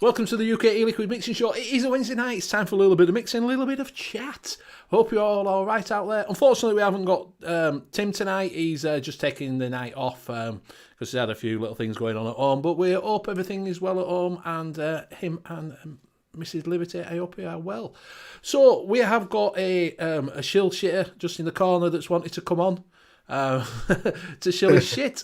Welcome to the U.K.E-Liquid Mixing Show. It is a Wednesday night. It's time for a little bit of mixing, a little bit of chat. Hope you're all right out there. Unfortunately, we haven't got Tim tonight. He's just taking the night off because he's had a few little things going on at home. But we hope everything is well at home, and him and Mrs. Liberty, I hope you are well. So we have got a shill shitter just in the corner that's wanted to come on. To shill his shit.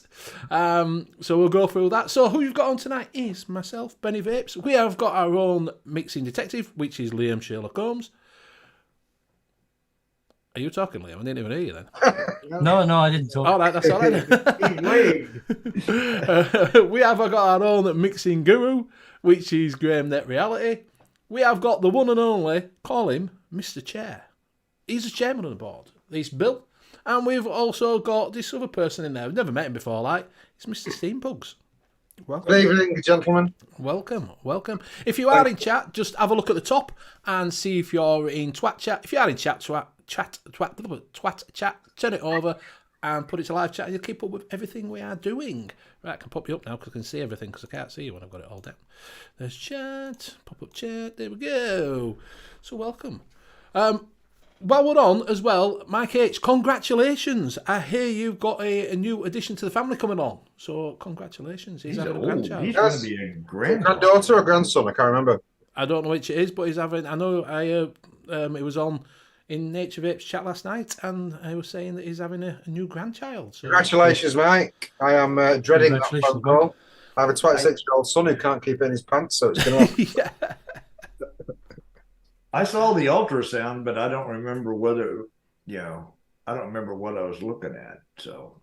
So we'll go through that. So who you've got on tonight is myself, Benny Vapes. We have got our own mixing detective, which is Liam Sherlock Holmes. Are you talking, Liam? I didn't even hear you then. No, I didn't talk. All right, that's all right. We have got our own mixing guru, which is Graham Net Reality. We have got the one and only, call him Mr. Chair. He's the chairman of the board. He's Bill. And we've also got this other person in there. We've never met him before, it's Mr. Steampugs. Welcome. Good evening, gentlemen. Welcome. If you are in chat, just have a look at the top and see if you're in twat chat. If you are in twat chat, turn it over and put it to live chat, and you'll keep up with everything we are doing. Right, I can pop you up now because I can see everything because I can't see you when I've got it all down. There's chat, pop up chat, there we go. So welcome. While we're on as well, Mike H, congratulations. I hear you've got a new addition to the family coming on. So congratulations. He's having a grandchild. He's going to be a granddaughter or grandson, I can't remember. I don't know which it is, but he's having, I know it was on in Nature Vape's chat last night, and I was saying that he's having a new grandchild. So. Congratulations, Mike. I am dreading that phone call. I have a 26-year-old son who can't keep in his pants, so it's going to... Yeah. I saw the ultrasound, but I don't remember whether, I don't remember what I was looking at. So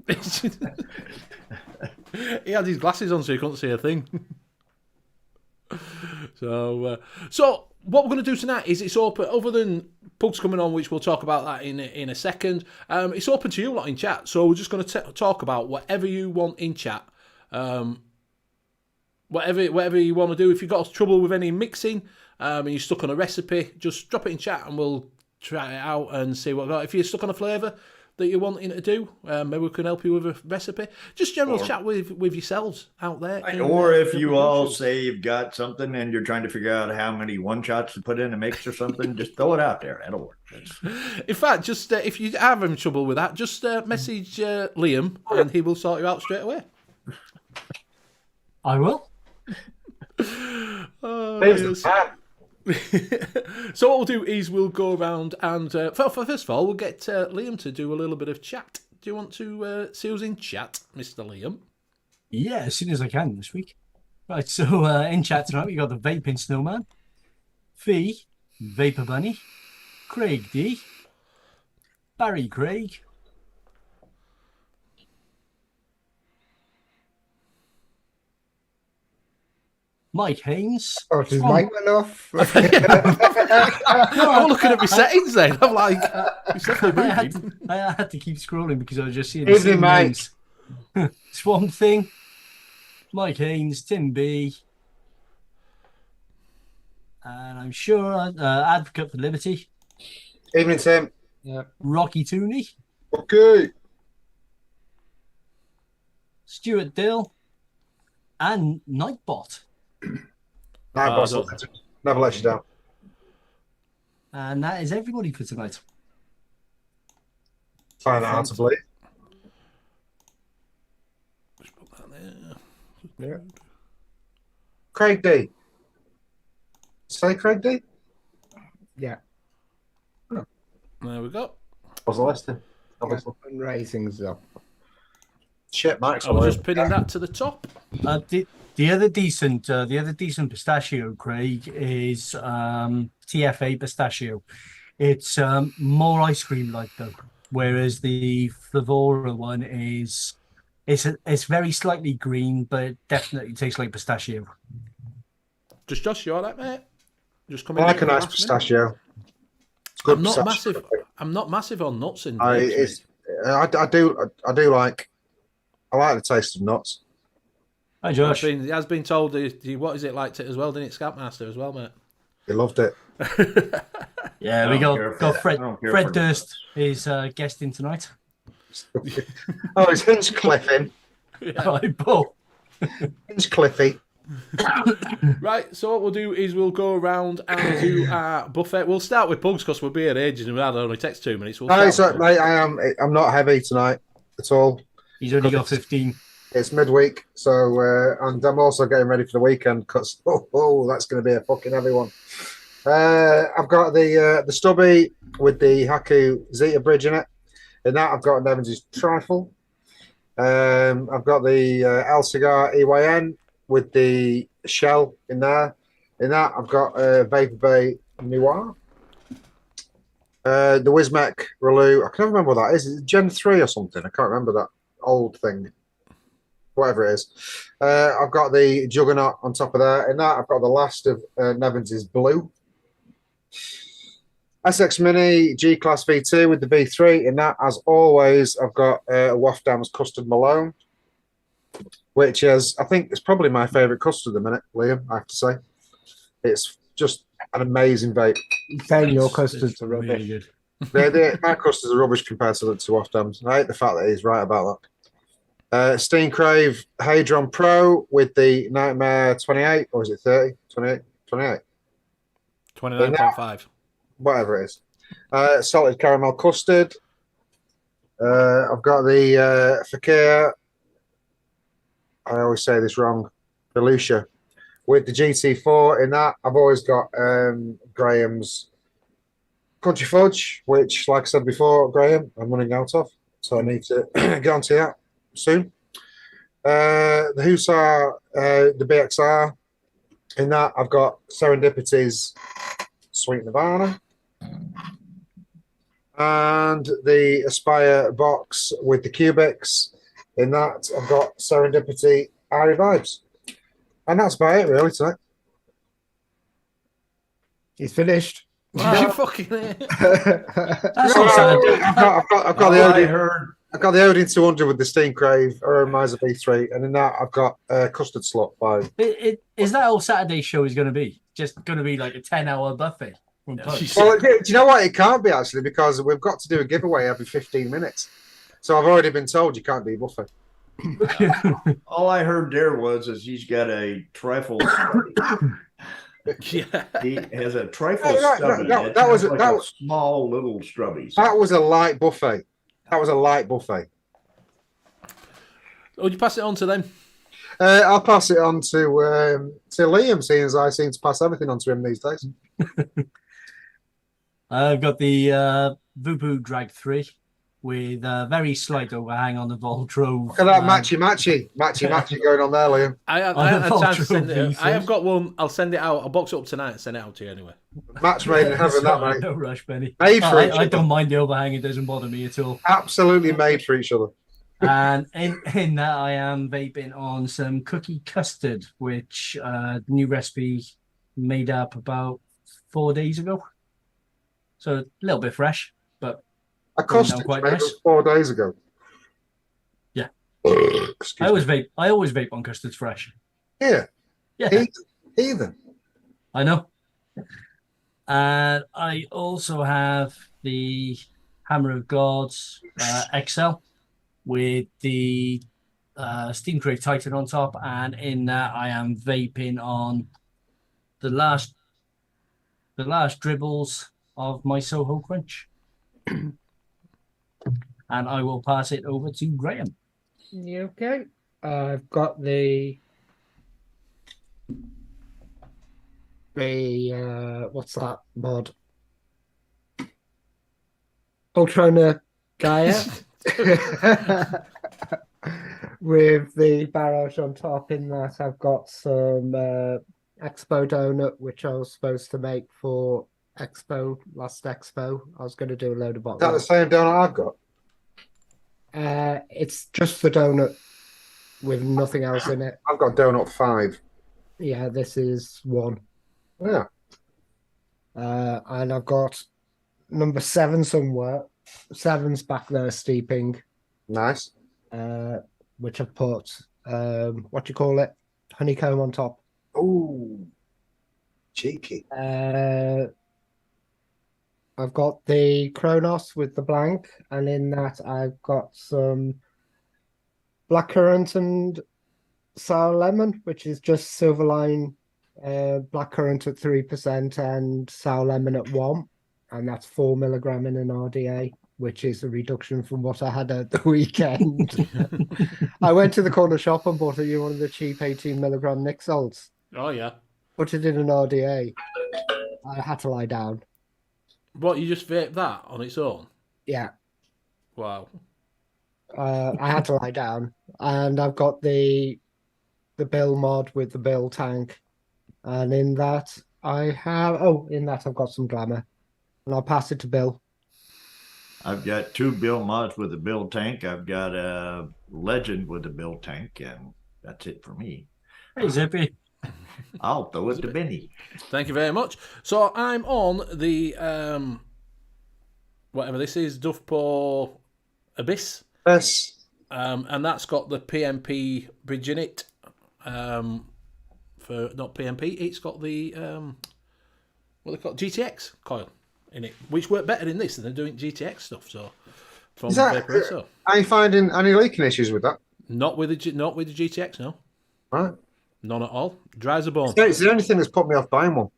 he had his glasses on, so he couldn't see a thing. So what we're going to do tonight is it's open. Other than Pugs coming on, which we'll talk about that in a second, it's open to you lot in chat. So we're just going to talk about whatever you want in chat. Whatever you want to do. If you've got trouble with any mixing, and you're stuck on a recipe, just drop it in chat and we'll try it out and see what. If you're stuck on a flavour that you're wanting to do, maybe we can help you with a recipe. Just general chat with yourselves out there. Or if you all say you've got something and you're trying to figure out how many one-shots to put in a mix or something, just throw it out there. That'll work. In fact, just if you are having trouble with that, just message Liam and he will sort you out straight away. I will. So what we'll do is we'll go around and first of all we'll get Liam to do a little bit of chat. Do you want to see who's in chat, Mr. Liam? Yeah, as soon as I can this week. Right, so in chat tonight we got the Vaping Snowman, Fee, Vapor Bunny, Craig D, Barry Craig, Mike Haynes. Oh, does Mike went off? I'm looking at my settings then. I'm like, I had to keep scrolling because I was just seeing the Evening, same Mike. names. Swamp Thing, Mike Haynes, Tim B, and I'm sure Advocate for Liberty. Evening, Tim. Yeah. Rocky Tooney. Okay. Stuart Dill, and Nightbot. Never let you down. And that is everybody for tonight. Find that hard to believe. Just put that there. Yeah. Craig D. Say Craig D? Yeah. There we go. Was the listing? Obviously. Fundraising's up. Shit, Max. I was just pinning that to the top. The other decent pistachio, Craig, is TFA pistachio. It's more ice cream like though, whereas the Flavora one is it's very slightly green, but it definitely tastes like pistachio. Just Josh, you all right, mate? Just come I like a nice pistachio. I'm not massive on nuts in I do like. I like the taste of nuts. Hi, Josh. He has been told what is it liked it as well, didn't it? Scoutmaster as well, mate. He loved it. Yeah, we got Fred Durst is guesting tonight. Oh, it's Hinchcliffe in. Yeah. Right, Paul. Hinchcliffey. Right, so what we'll do is we'll go around and do our buffet. We'll start with pugs because we'll be here ages and that only takes 2 minutes. We'll No, start with mate, I'm not heavy tonight at all. He's only got 15. It's midweek, so and I'm also getting ready for the weekend because that's going to be a fucking heavy one. I've got the stubby with the Haku Zeta bridge in it. In that, I've got Nevin's trifle. I've got the El Cigar EYN with the shell in there. In that, I've got Vapor Bay Noir. The Wismec Relu. I can't remember what that is. Is it Gen 3 or something? I can't remember that old thing. Whatever it is. I've got the Juggernaut on top of there. In that, I've got the last of Nevin's Blue. SX Mini G-Class V2 with the V3. In that, as always, I've got a Waft Dams Custard Malone, which is, I think, it's probably my favourite custard at the minute, Liam, I have to say. It's just an amazing vape. You're saying your custards are rubbish. Really good. My custards are rubbish compared to Waft Dams. I hate the fact that he's right about that. Steam Crave Hadron Pro with the Nightmare 28, or is it 30? 28? 28. 29.5. Whatever it is. Salted Caramel Custard. I've got the Fakir. I always say this wrong. Felucia. With the GT4 in that. I've always got Graham's Country Fudge, which, like I said before, Graham, I'm running out of. So I need to get onto that soon. The Hussar, the BXR. In that, I've got Serendipity's Sweet Nirvana. And the Aspire box with the Cubics. In that, I've got Serendipity Airy Vibes. And that's about it, really, tonight. He's finished. You fucking That's not sad. I've got the Odin. I've got the Odin 200 with the Steam Crave, Miser V3, and in that I've got Custard Slot 5. Is that all Saturday show is going to be? Just going to be like a 10-hour buffet? Well, do you know what? It can't be, actually, because we've got to do a giveaway every 15 minutes. So I've already been told you can't do buffet. All I heard there was he's got a trifle. Yeah. He has a trifle stubby. That was a small little stubby. That was a light buffet. That was a light buffet. Would you pass it on to them? I'll pass it on to Liam, seeing as I seem to pass everything on to him these days. I've got the Vubu Drag 3 with a very slight overhang on the Voltrove. Look at that matchy going on there, Liam. I have time to send it. I have got one. I'll send it out. I'll box it up tonight and send it out to you anyway. Match made in heaven, that, mate. No rush, Benny. Made for each I other. don't mind the overhang. It doesn't bother me at all. Absolutely made for each other. And in that, I am vaping on some cookie custard, which new recipe made up about 4 days ago. So a little bit fresh, but A custard quite made nice. us 4 days ago. Yeah. Excuse me. I always vape on custards fresh. Yeah. Yeah, Heathen. I know. And I also have the Hammer of Gods XL with the Steam Crate Titan on top, and in that I am vaping on the last dribbles of my Soho Crunch. And I will pass it over to Graham. Okay. I've got the what's that mod? Ultrona Gaia with the barrage on top. In that, I've got some Expo donut, which I was supposed to make for last Expo. I was going to do a load of Is bottles. that the same donut I've got? It's just the donut with nothing else in it. I've got donut 5. Yeah, this is one. Yeah. And I've got number 7 somewhere. 7's back there steeping, Nice. which I've put, what do you call it? Honeycomb on top. Ooh. Cheeky. I've got the Kronos with the blank, and in that I've got some blackcurrant and sour lemon, which is just silverline, blackcurrant at 3% and sour lemon at 1, and that's 4 milligram in an RDA, which is a reduction from what I had at the weekend. I went to the corner shop and bought one of the cheap 18 milligram Nick salts. Oh yeah. Put it in an RDA. I had to lie down. What, you just vape that on its own? Yeah. Wow. I had to lie down, and I've got the bill mod with the bill tank, and in that I've got some glamour, and I'll pass it to Bill. I've got 2 Bill mods with a Bill tank. I've got a Legend with a Bill tank, and that's it for me. Hey, Zippy. I'll throw it to Benny. Thank you very much. So I'm on the whatever this is, Duffpo Abyss. Yes. And that's got the PMP bridge in it. For not PMP, it's got the what they call GTX coil in it, which worked better in this than they're doing GTX stuff. So from Vaporesso. Are you finding any leaking issues with that? Not with the GTX, no. Right. None at all. Dry as a bone. It's the only thing that's put me off buying one.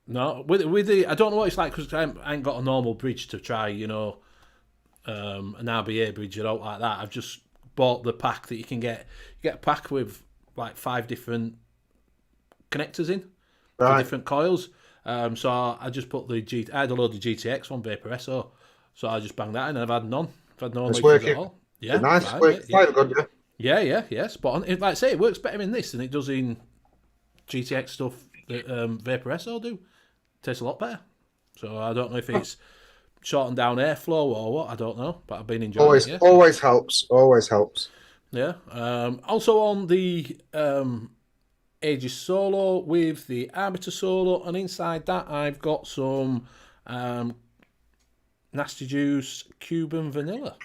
No, with the I don't know what it's like because I ain't got a normal bridge to try. An RBA bridge or out like that. I've just bought the pack that you can get. You get a pack with like 5 different connectors in, for different coils. So I just put I had a load of GTX on Vaporesso, so I just banged that in and I've had none. I've had no It's issues working. at all. Yeah, Nice. fine, Good, yeah. Yeah. Spot on. Like I say, it works better in this than it does in GTX stuff that Vaporesso do. Tastes a lot better. So I don't know if it's shortened down airflow or what. I don't know, but I've been enjoying it. Yeah. Always helps. Always helps. Yeah. Also on the Aegis Solo with the Arbiter Solo, and inside that I've got some Nasty Juice Cuban Vanilla,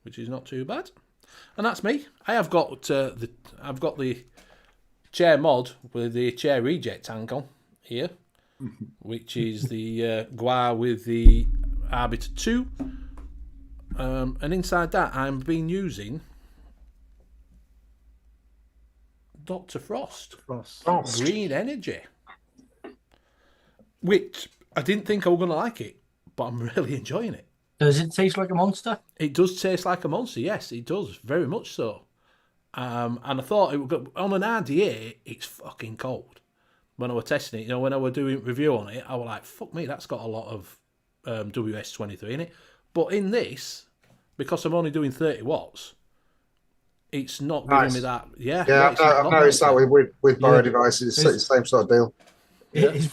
which is not too bad. And that's me. I have got the chair mod with the chair reject tank on here, which is the Gua with the Arbiter 2. And inside that I've been using Dr. Frost. Green Energy. Which I didn't think I was going to like it, but I'm really enjoying it. Does it taste like a monster? It does taste like a monster, yes, it does, very much so. And I thought it would go, on an RDA, it's fucking cold. When I was testing it, when I was doing review on it, I was like, fuck me, that's got a lot of WS23 in it. But in this, because I'm only doing 30 watts, it's not giving me that. Yeah, I've noticed that with Borrow devices, it's the same sort of deal. It's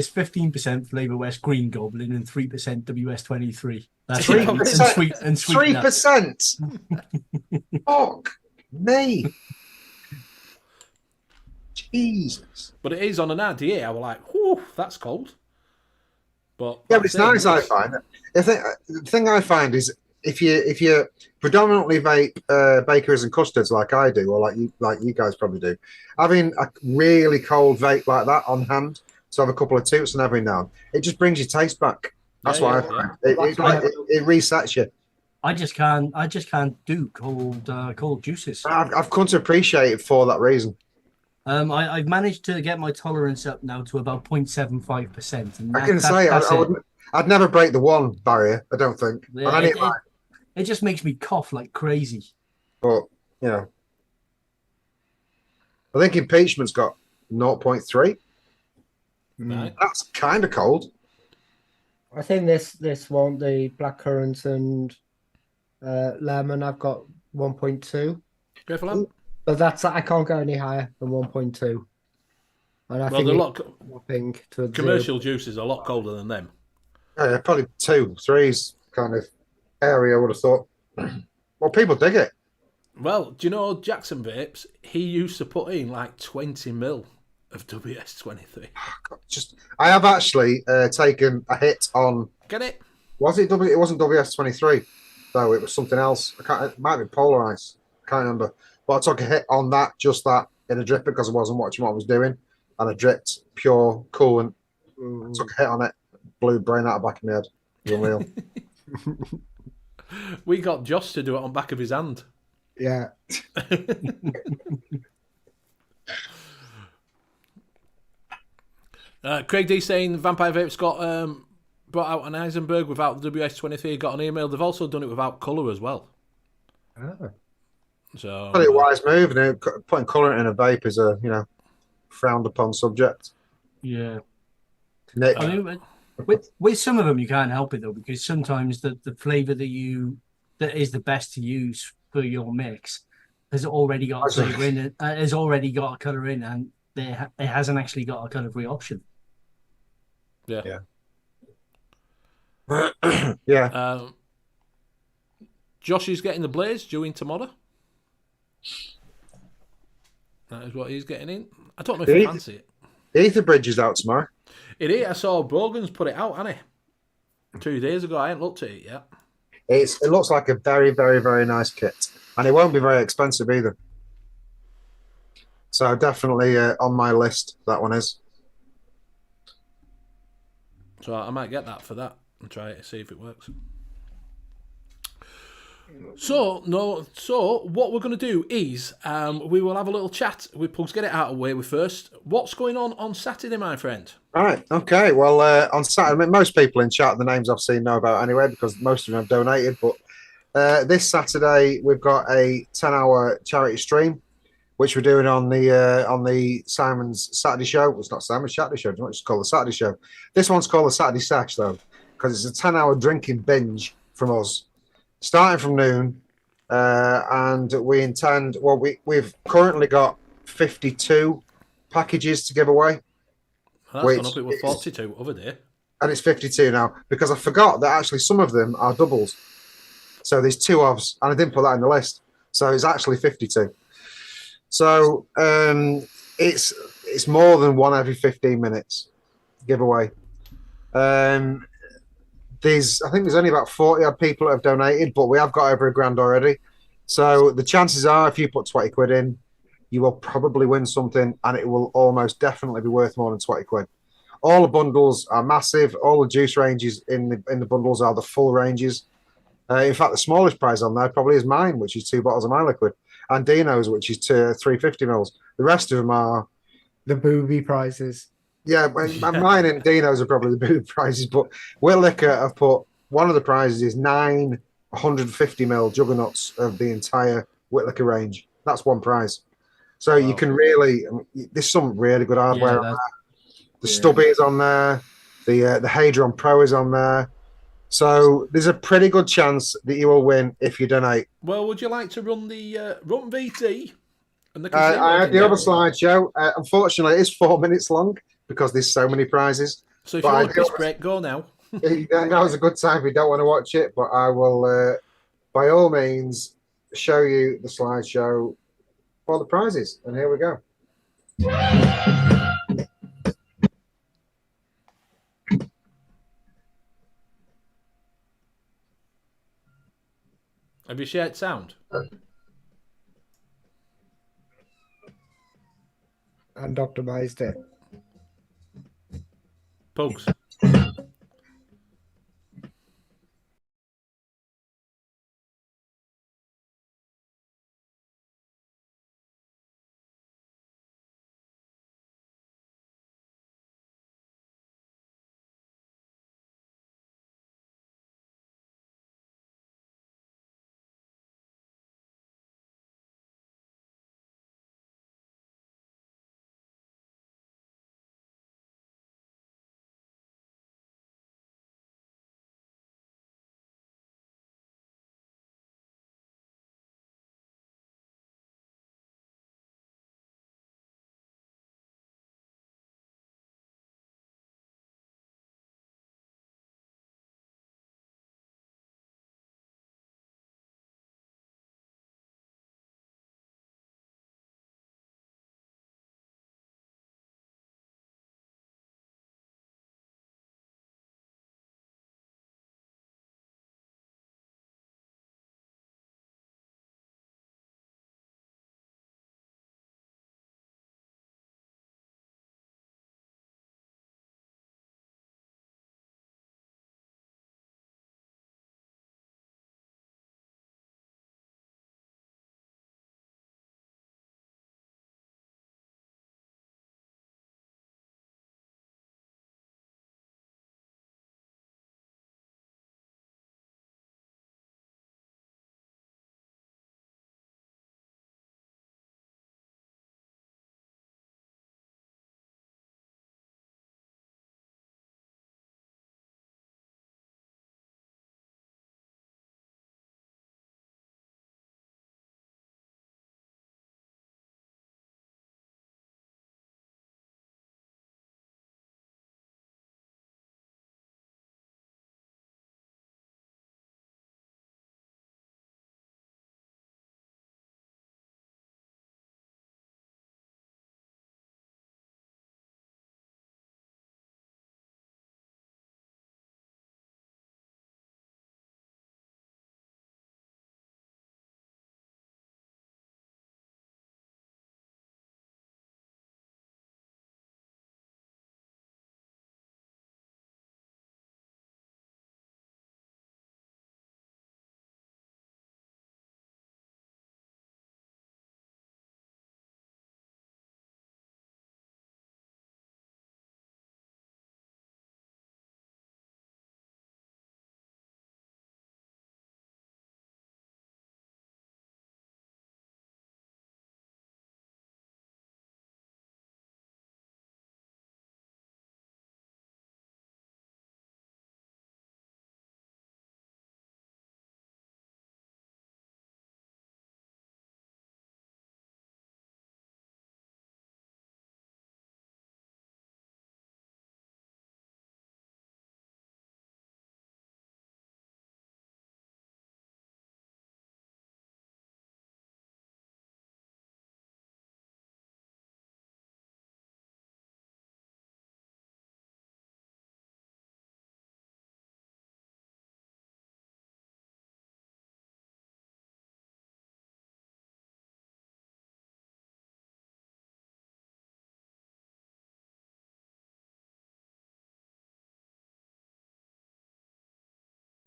15% Flavor West Green Goblin and 3% WS23. That's 3%. And sweet 3%. Fuck me. Jesus. But it is on an RDA. I was like, whew, that's cold. But yeah, but it's nice. I find the thing I find is if you predominantly vape bakeries and custards like I do, or like you guys probably do, having a really cold vape like that on hand to have a couple of toots and every now and it just brings your taste back. That's why I find it resets you. I just can't do cold juices. I've come to appreciate it for that reason. I've managed to get my tolerance up now to about 0.75%. I can say I'd never break the 1 barrier. I don't think. Yeah, it just makes me cough like crazy. But I think impeachment's got 0.3. Right. That's kind of cold. I think this one, the blackcurrant and lemon, I've got 1.2. Go for that. But I can't go any higher than 1.2. And I think commercial juice is a lot colder than them. Yeah, probably 2, 3's kind of area, I would have thought. Well, people dig it. Well, do you know Jackson Vapes? He used to put in like 20 mil of WS23. I have actually taken a hit on. Get it? Was it It wasn't WS23, though. It was something else. It might be polarized. I can't remember. But I took a hit on just that in a drip because I wasn't watching what I was doing, and I dripped pure coolant. I took a hit on it, blew brain out of the back of my head. It was unreal. We got Josh to do it on back of his hand. Yeah. Craig D saying Vampire Vape's got brought out an Eisenberg without the WS-23. Got an email. They've also done it without colour as well. Oh. So Probably a wise move. Putting colour in a vape is a frowned upon subject. Yeah. Nick, I mean, with some of them you can't help it though, because sometimes the flavour that is the best to use for your mix has already got a flavour in it, has already got a colour in, and it hasn't actually got a colour free option. yeah. yeah. Josh is getting the Blaze due in tomorrow. That is what he's getting in. I don't know if I fancy it. The Ether Bridge is out tomorrow. It is. I saw Brogan's put it out, hasn't he? 2 days ago. I ain't looked at it yet. It looks like a very, very, very nice kit, and it won't be very expensive either. So definitely on my list, that one is. So I might get that for that and try it to see if it works. So what we're going to do is we will have a little chat with Pugs. Get it out of the way with first. What's going on Saturday, my friend? Right. Okay. Well, on Saturday, I mean, most people in chat, the names I've seen know about anyway, because most of them have donated. But this Saturday, we've got a 10-hour charity stream, which we're doing on the Simon's Saturday show. Well, it's not Simon's Saturday show. It's called the Saturday show. This one's called the Saturday Sash, though, because it's a 10-hour drinking binge from us, starting from noon. And we intend, well, we've currently got 52 packages to give away. Well, that's gone up. It was 42 other day. And it's 52 now, because I forgot that actually some of them are doubles. So there's 2 ofs, and I didn't put that in the list. So it's actually 52. So it's more than one every 15 minutes giveaway. I think there's only about 40 odd people that have donated, but we have got over £1,000 already. So the chances are, if you put 20 quid in, you will probably win something, and it will almost definitely be worth more than 20 quid. All the bundles are massive. All the juice ranges in the bundles are the full ranges. In fact, the smallest prize on there probably is mine, which is 2 bottles of my liquid, and Dino's, which is 350 mils. The rest of them are the booby prizes. Yeah, mine and Dino's are probably the booby prizes, but U.K.E-Liquid have put one of the prizes is 9 150ml juggernauts of the entire U.K.E-Liquid range. That's one prize. So you can really, there's some really good hardware on there. The Stubby is on there. The Hadron Pro is on there. So there's a pretty good chance that you will win if you donate. Well, would you like to run the run VT? And I had the other slideshow. Unfortunately, it's 4 minutes long because there's so many prizes. So if you want a piss break, go now. Now's a good time if you don't want to watch it, but I will, by all means, show you the slideshow for the prizes. And here we go. Have you shared sound? And optimized it. Pugs.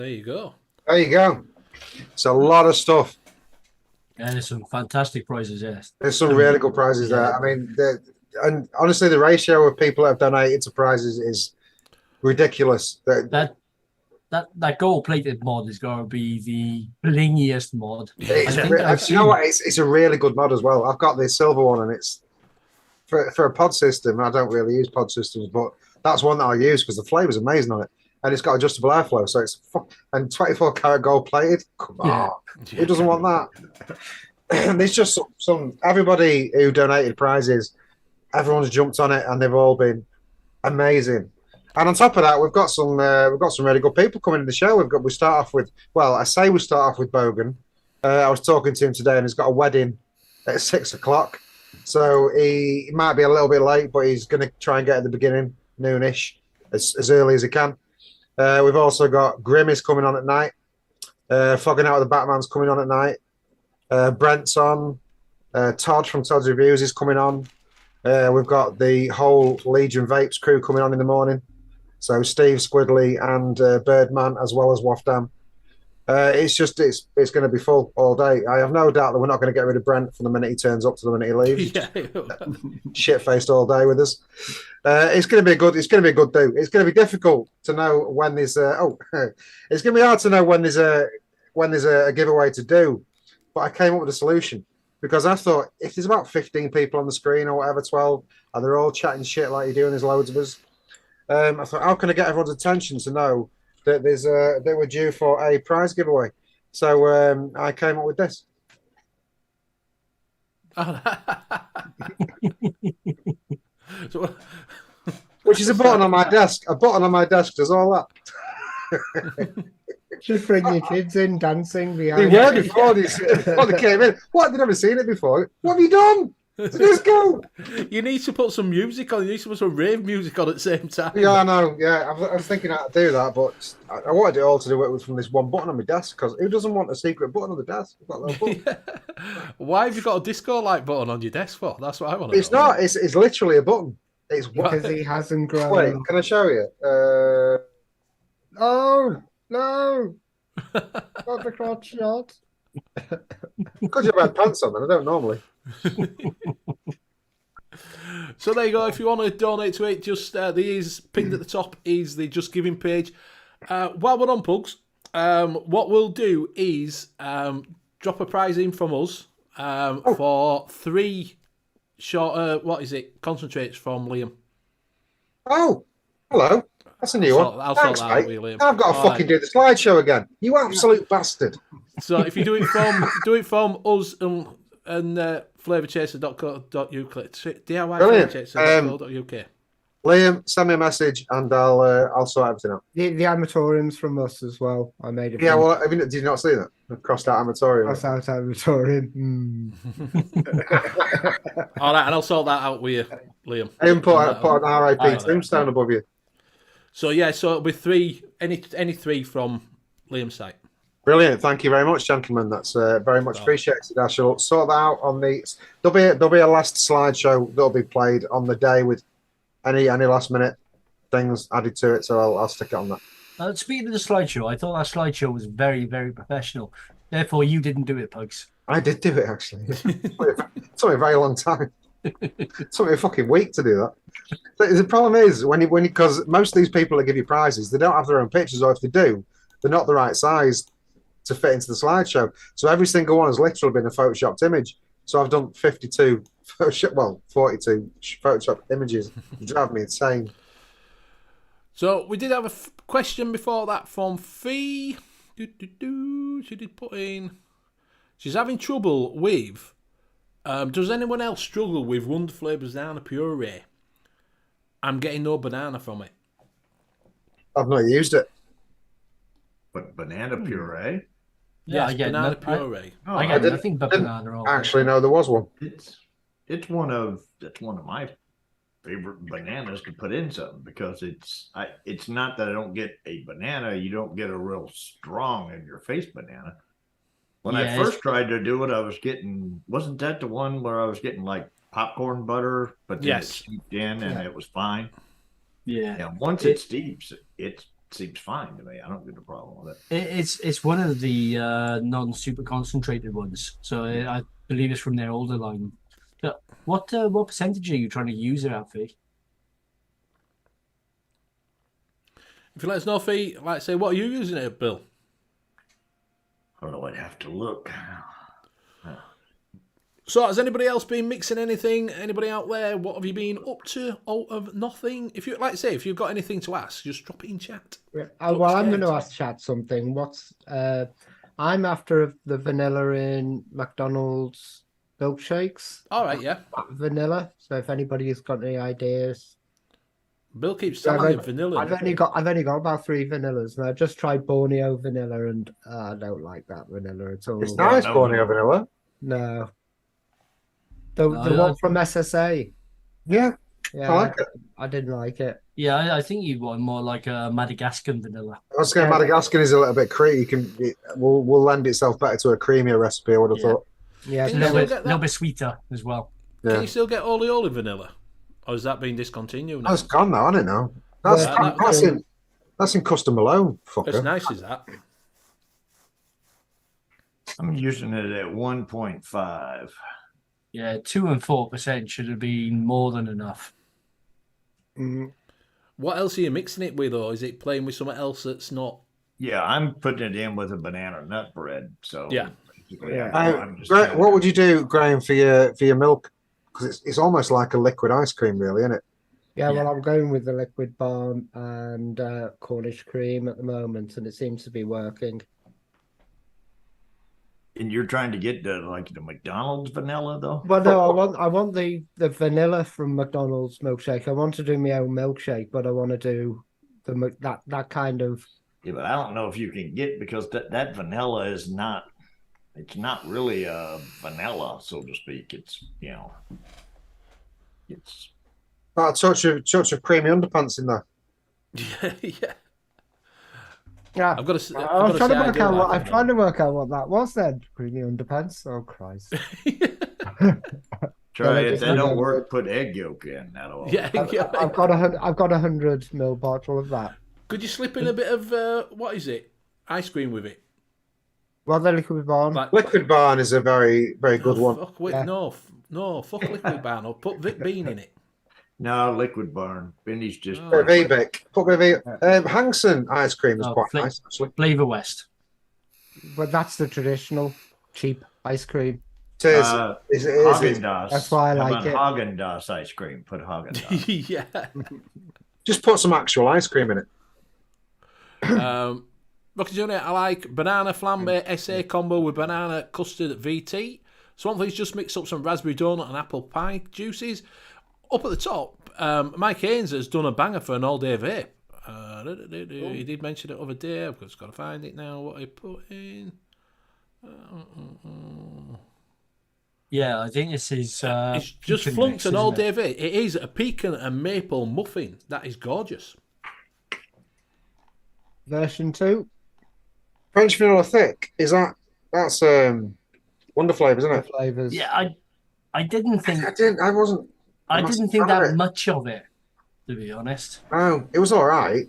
There you go. There you go. It's a lot of stuff. Yeah, there's some fantastic prizes, yes. There's some really good prizes there. I mean, and honestly, the ratio of people that have donated to prizes is ridiculous. That gold-plated mod is going to be the blingiest mod. You know what? It's a really good mod as well. I've got the silver one, and it's for a pod system. I don't really use pod systems, but that's one that I use because the flavor's amazing on it, and it's got adjustable airflow, so it's and 24 karat gold-plated. Come on, who doesn't want that? There's just some everybody who donated prizes. Everyone's jumped on it, and they've all been amazing. And on top of that, we've got some really good people coming in the show. We start off with we start off with Bogan. I was talking to him today, and he's got a wedding at 6 o'clock, so he might be a little bit late, but he's going to try and get at the beginning, noonish, as early as he can. We've also got Grim is coming on at night. Fogging Out with the Batman's coming on at night. Brent's on. Todd from Todd's Reviews is coming on. We've got the whole Legion Vapes crew coming on in the morning. So Steve Squidley and Birdman, as well as Wafdam. It's going to be full all day. I have no doubt that we're not going to get rid of Brent from the minute he turns up to the minute he leaves. Shit faced all day with us. It's going to be a good do. It's going to be difficult to know when there's it's going to be hard to know when there's a giveaway to do. But I came up with a solution. Because I thought, if there's about 15 people on the screen or whatever, 12, and they're all chatting shit like you do, and there's loads of us, I thought, how can I get everyone's attention to know that that we're due for a prize giveaway? So I came up with this. Which is a button on my desk. A button on my desk does all that. Just bring your kids in dancing behind. They were before they came in. What? They've never seen it before. What have you done? Let's go. You need to put some music on. You need to put some rave music on at the same time. Yeah, I know. Yeah, I was thinking how to do that, but I wanted it all to do it from this one button on my desk, because who doesn't want a secret button on the desk? Why have you got a disco-like button on your desk for? That's what I want to know. It's not. It's literally a button. It's because he hasn't grown. Wait, can I show you? Oh no! Not the crotch shot. Because you have pants on, then I don't normally. So there you go. If you want to donate to it, just these pinned at the top is the Just Giving page. While we're on Pugs, what we'll do is drop a prize in from us for 3 short. Concentrates from Liam. Oh, hello. That's a new one. I'll Thanks, sort that out mate. with you, Liam. I've got to fucking do the slideshow again. You absolute bastard. So if you do it from us and flavorchaser.co.uk, DIY Liam, send me a message and I'll sort everything out. The amatorium's from us as well. I made it. Yeah, well, did you not see that? I've crossed out amatorium. Crossed out amatorium. All right, and I'll sort that out with you, Liam. And put an RIP tombstone above you. So yeah, so it'll be 3, any 3 from Liam's site. Brilliant, thank you very much, gentlemen. That's very much appreciated. I shall sort that out on the. There'll be a last slideshow that'll be played on the day with any last minute things added to it. So I'll stick it on that. Speaking of the slideshow, I thought that slideshow was very, very professional. Therefore, you didn't do it, Pugs. I did do it actually. It took me a very long time. It took me a fucking week to do that. The problem is because most of these people that give you prizes, they don't have their own pictures, or if they do, they're not the right size to fit into the slideshow. So every single one has literally been a photoshopped image. So I've done 42 photoshopped images. It drives me insane. So we did have a question before that from Fee. She did put in. She's having trouble with. Does anyone else struggle with Wonder Flavours banana puree? I'm getting no banana from it. I've not used it. But banana puree? Yeah, yes, banana puree. I get nothing but banana. Actually, no, there was one. It's one of my favorite bananas to put in something, because it's not that I don't get a banana. You don't get a real strong in your face banana. When I first tried to do it, I was getting, wasn't that the one where I was getting like popcorn butter, but then it steeped in and it was fine? Yeah. And once it steeps, it's seems fine to me. I don't get a problem with it. It's one of the non-super concentrated ones, so I believe it's from their older line. But what percentage are you trying to use it at, Fee? If you let us know, Fee, like say, what are you using it, Bill? I don't know. I'd have to look. So, has anybody else been mixing anything? Anybody out there? What have you been up to out of nothing? If you like, say, if you've got anything to ask, just drop it in chat. Well, I'm going to ask chat something. I'm after the vanilla in McDonald's milkshakes. All right, yeah. Vanilla. So if anybody's got any ideas, Bill keeps telling you vanilla. I've only got about 3 vanillas, and I just tried Borneo vanilla, and I don't like that vanilla at all. It's nice, Borneo vanilla. No. The one from SSA. Yeah, Yeah, I like it. I didn't like it. Yeah, I think you want more like a Madagascar vanilla. I was saying Madagascar is a little bit creamy. Will lend itself better to a creamier recipe, I would have thought. Yeah, Can A you little bit sweeter as well. Yeah. Can you still get Oli vanilla? Or has that been discontinued now? Oh, it's gone now, I don't know. That's in Custom Malone, fucker. As nice as that. I'm using it at 1.5. Yeah, 2 and 4% should have been more than enough. What else are you mixing it with, or is it playing with something else that's not? Yeah, I'm putting it in with a banana nut bread. So Yeah. I'm just What would you do, Graham, for your milk? Because it's almost like a liquid ice cream, really, isn't it? Yeah, well, I'm going with the liquid balm and Cornish cream at the moment, and it seems to be working. And you're trying to get the McDonald's vanilla though? Well, no, I want the vanilla from McDonald's milkshake. I want to do my own milkshake, but I want to do that kind of. Yeah, but I don't know if you can get, because that vanilla is not. It's not really a vanilla, so to speak. It's it's. Oh, a touch of creamy underpants in there. Yeah. Yeah, I've got to. I'm trying to work out what that was then. Creamy underpants. Oh Christ! Try it. If they don't work, put egg yolk in. That'll. Yeah, I've got 100 ml bottle of that. Could you slip in a bit of what is it? Ice cream with it. Well, the liquid balm. Liquid Barn is a very, very good one. Fuck fuck liquid barn. Or put Vic Bean in it. No, liquid barn. Benny's just. Put a Vic. Hangson ice cream is quite nice, actually. Flavor West. But that's the traditional cheap ice cream. It is. Haagen-Dazs. That's why I like it. Haagen-Dazs ice cream. Put Haagen-Dazs. Yeah. Just put some actual ice cream in it. Rocky Junior, I like banana flambe SA combo with banana custard VT. Swampflea's just mixed up some raspberry donut and apple pie juices. Up at the top, Mike Haynes has done a banger for an all-day vape. He did mention it the other day. I've just got to find it now. What he put in. Yeah, I think this is. It's just pecan flunked mix, an isn't all-day it? vape. It is a pecan and maple muffin. That is gorgeous. Version 2. French vanilla thick. That's Wonder Flavors, isn't it? Flavors. Yeah, I didn't think. I didn't think that much of it, to be honest. No, it was all right.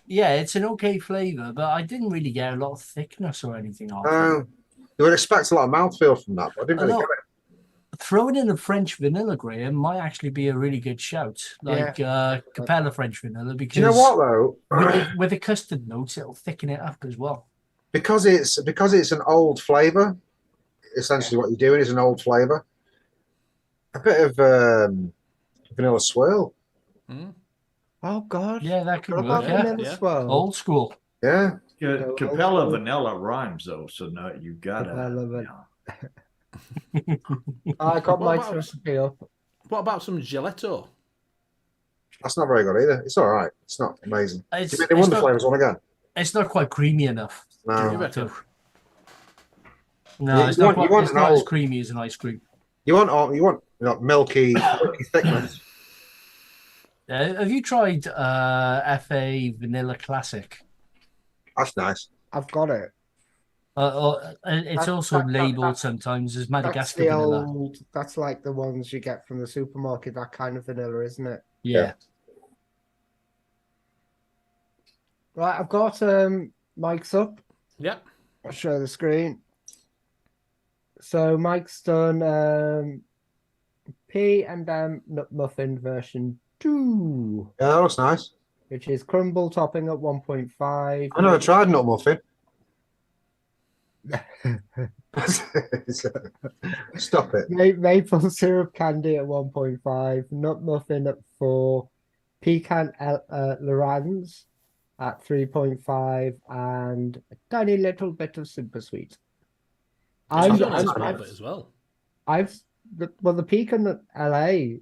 It's an okay flavor, but I didn't really get a lot of thickness or anything off it. You would expect a lot of mouthfeel from that, but I didn't really get it. Throwing in a French vanilla, Graham, might actually be a really good shout. Like Capella French vanilla, because Do you know what though? with the custard notes, it'll thicken it up as well. Because it's an old flavour. Essentially, what you're doing is an old flavour. A bit of vanilla swirl. Oh God. Yeah, that could What work. about Yeah. vanilla swirl? Old school. Yeah. Capella vanilla rhymes though, so no, you gotta. I got What my about- recipe up. What about some gelato? That's not very good either. It's all right. It's not amazing. It's, Do you make the it's Wonder not, Flavors one again? it's not quite creamy enough. No. You reckon? No, Yeah, it's you not, want- quite, you want it's an not as old- creamy as an ice cream. You want milky thickness. Have you tried FA Vanilla Classic? That's nice. I've got it. It's also labeled sometimes as That's Madagascar the vanilla. old. That's like the ones you get from the supermarket. That kind of vanilla, isn't it? Yeah. Right, I've got mics up. Yep. I'll show the screen. So Mike's done P&M Nut Muffin version 2, Yeah, that looks nice. which is crumble topping at 1.5. I never tried nut muffin. Stop it. Maple syrup candy at 1.5, nut muffin at 4, pecan Lorenz at 3.5 and a tiny little bit of super sweet. I've I'm, done a I'm, small I've, bit as well. the pecan at LA,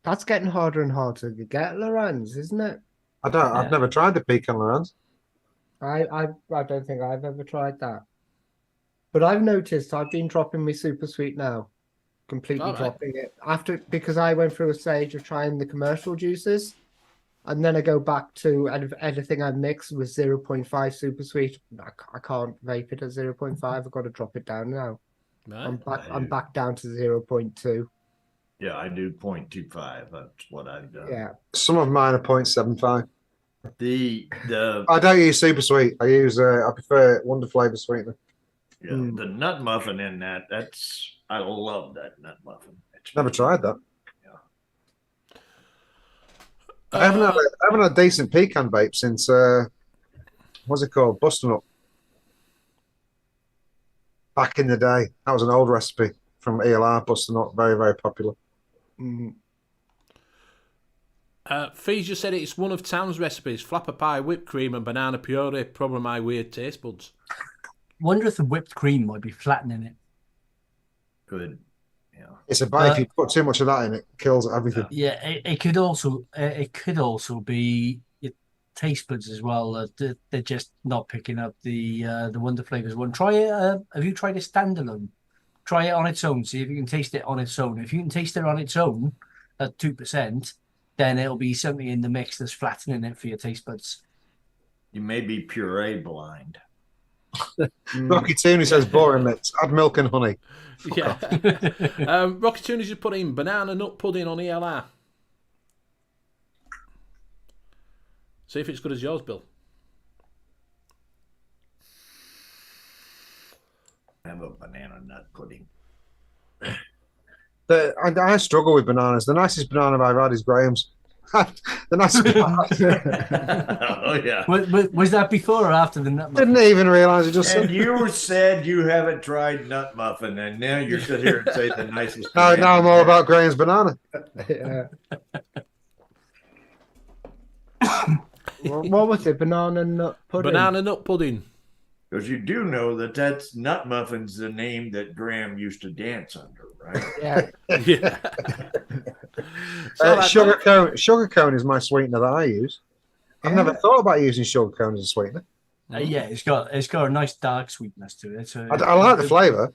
that's getting harder and harder to get, Lorenz, isn't it? I've never tried the pecan Lorenz. I don't think I've ever tried that. But I've noticed I've been dropping my super sweet now. Completely All right. dropping it. Because I went through a stage of trying the commercial juices. And then I go back to anything I mix with 0.5 super sweet. I can't vape it at 0.5. I've got to drop it down now. Right. I'm back down to 0.2. Yeah, I do 0.25. That's what I've done. Yeah. Some of mine are 0.75. The I don't use super sweet. I prefer Wonder Flavor sweetener. yeah, the nut muffin in that's I love that nut muffin. It's Never tried that. Uh, I haven't had decent pecan vape since what's it called? Busting Up. Back in the day. That was an old recipe from ELR, Busting Up, very, very popular. Mm. Fees just said it's one of Town's recipes: flapper pie, whipped cream, and banana puree. Probably my weird taste buds. Wonder if the whipped cream might be flattening it. good. Yeah. It's a bite. If you put too much of that in, it kills everything. Yeah, it could also be your taste buds as well. They're just not picking up the Wonder Flavors one. Try it. Have you tried a standalone? Try it on its own. See if you can taste it on its own. If you can taste it on its own at 2%, then it'll be something in the mix that's flattening it for your taste buds. You may be puree blind. Rocky Tooney says boring mix. Add milk and honey. Yeah. Rocky Tooney just put in banana nut pudding on ELR. See if it's good as yours, Bill. Have a banana nut pudding. I struggle with bananas. The nicest banana I've had is Graham's. The nicest Oh yeah. Was that before or after the nut muffin? Didn't even realise it just And said. you said you haven't tried nut muffin, and now you're sitting here and say the nicest. No, now I'm all about Graham's banana. Yeah. What was it? Banana nut pudding? Banana nut pudding. Because you do know that's nut muffin's the name that Graham used to dance under, right? Yeah. Yeah. So Sugar cone is my sweetener that I use. I've never thought about using sugar cone as a sweetener. Yeah, it's got a nice dark sweetness to it. So I like the flavour.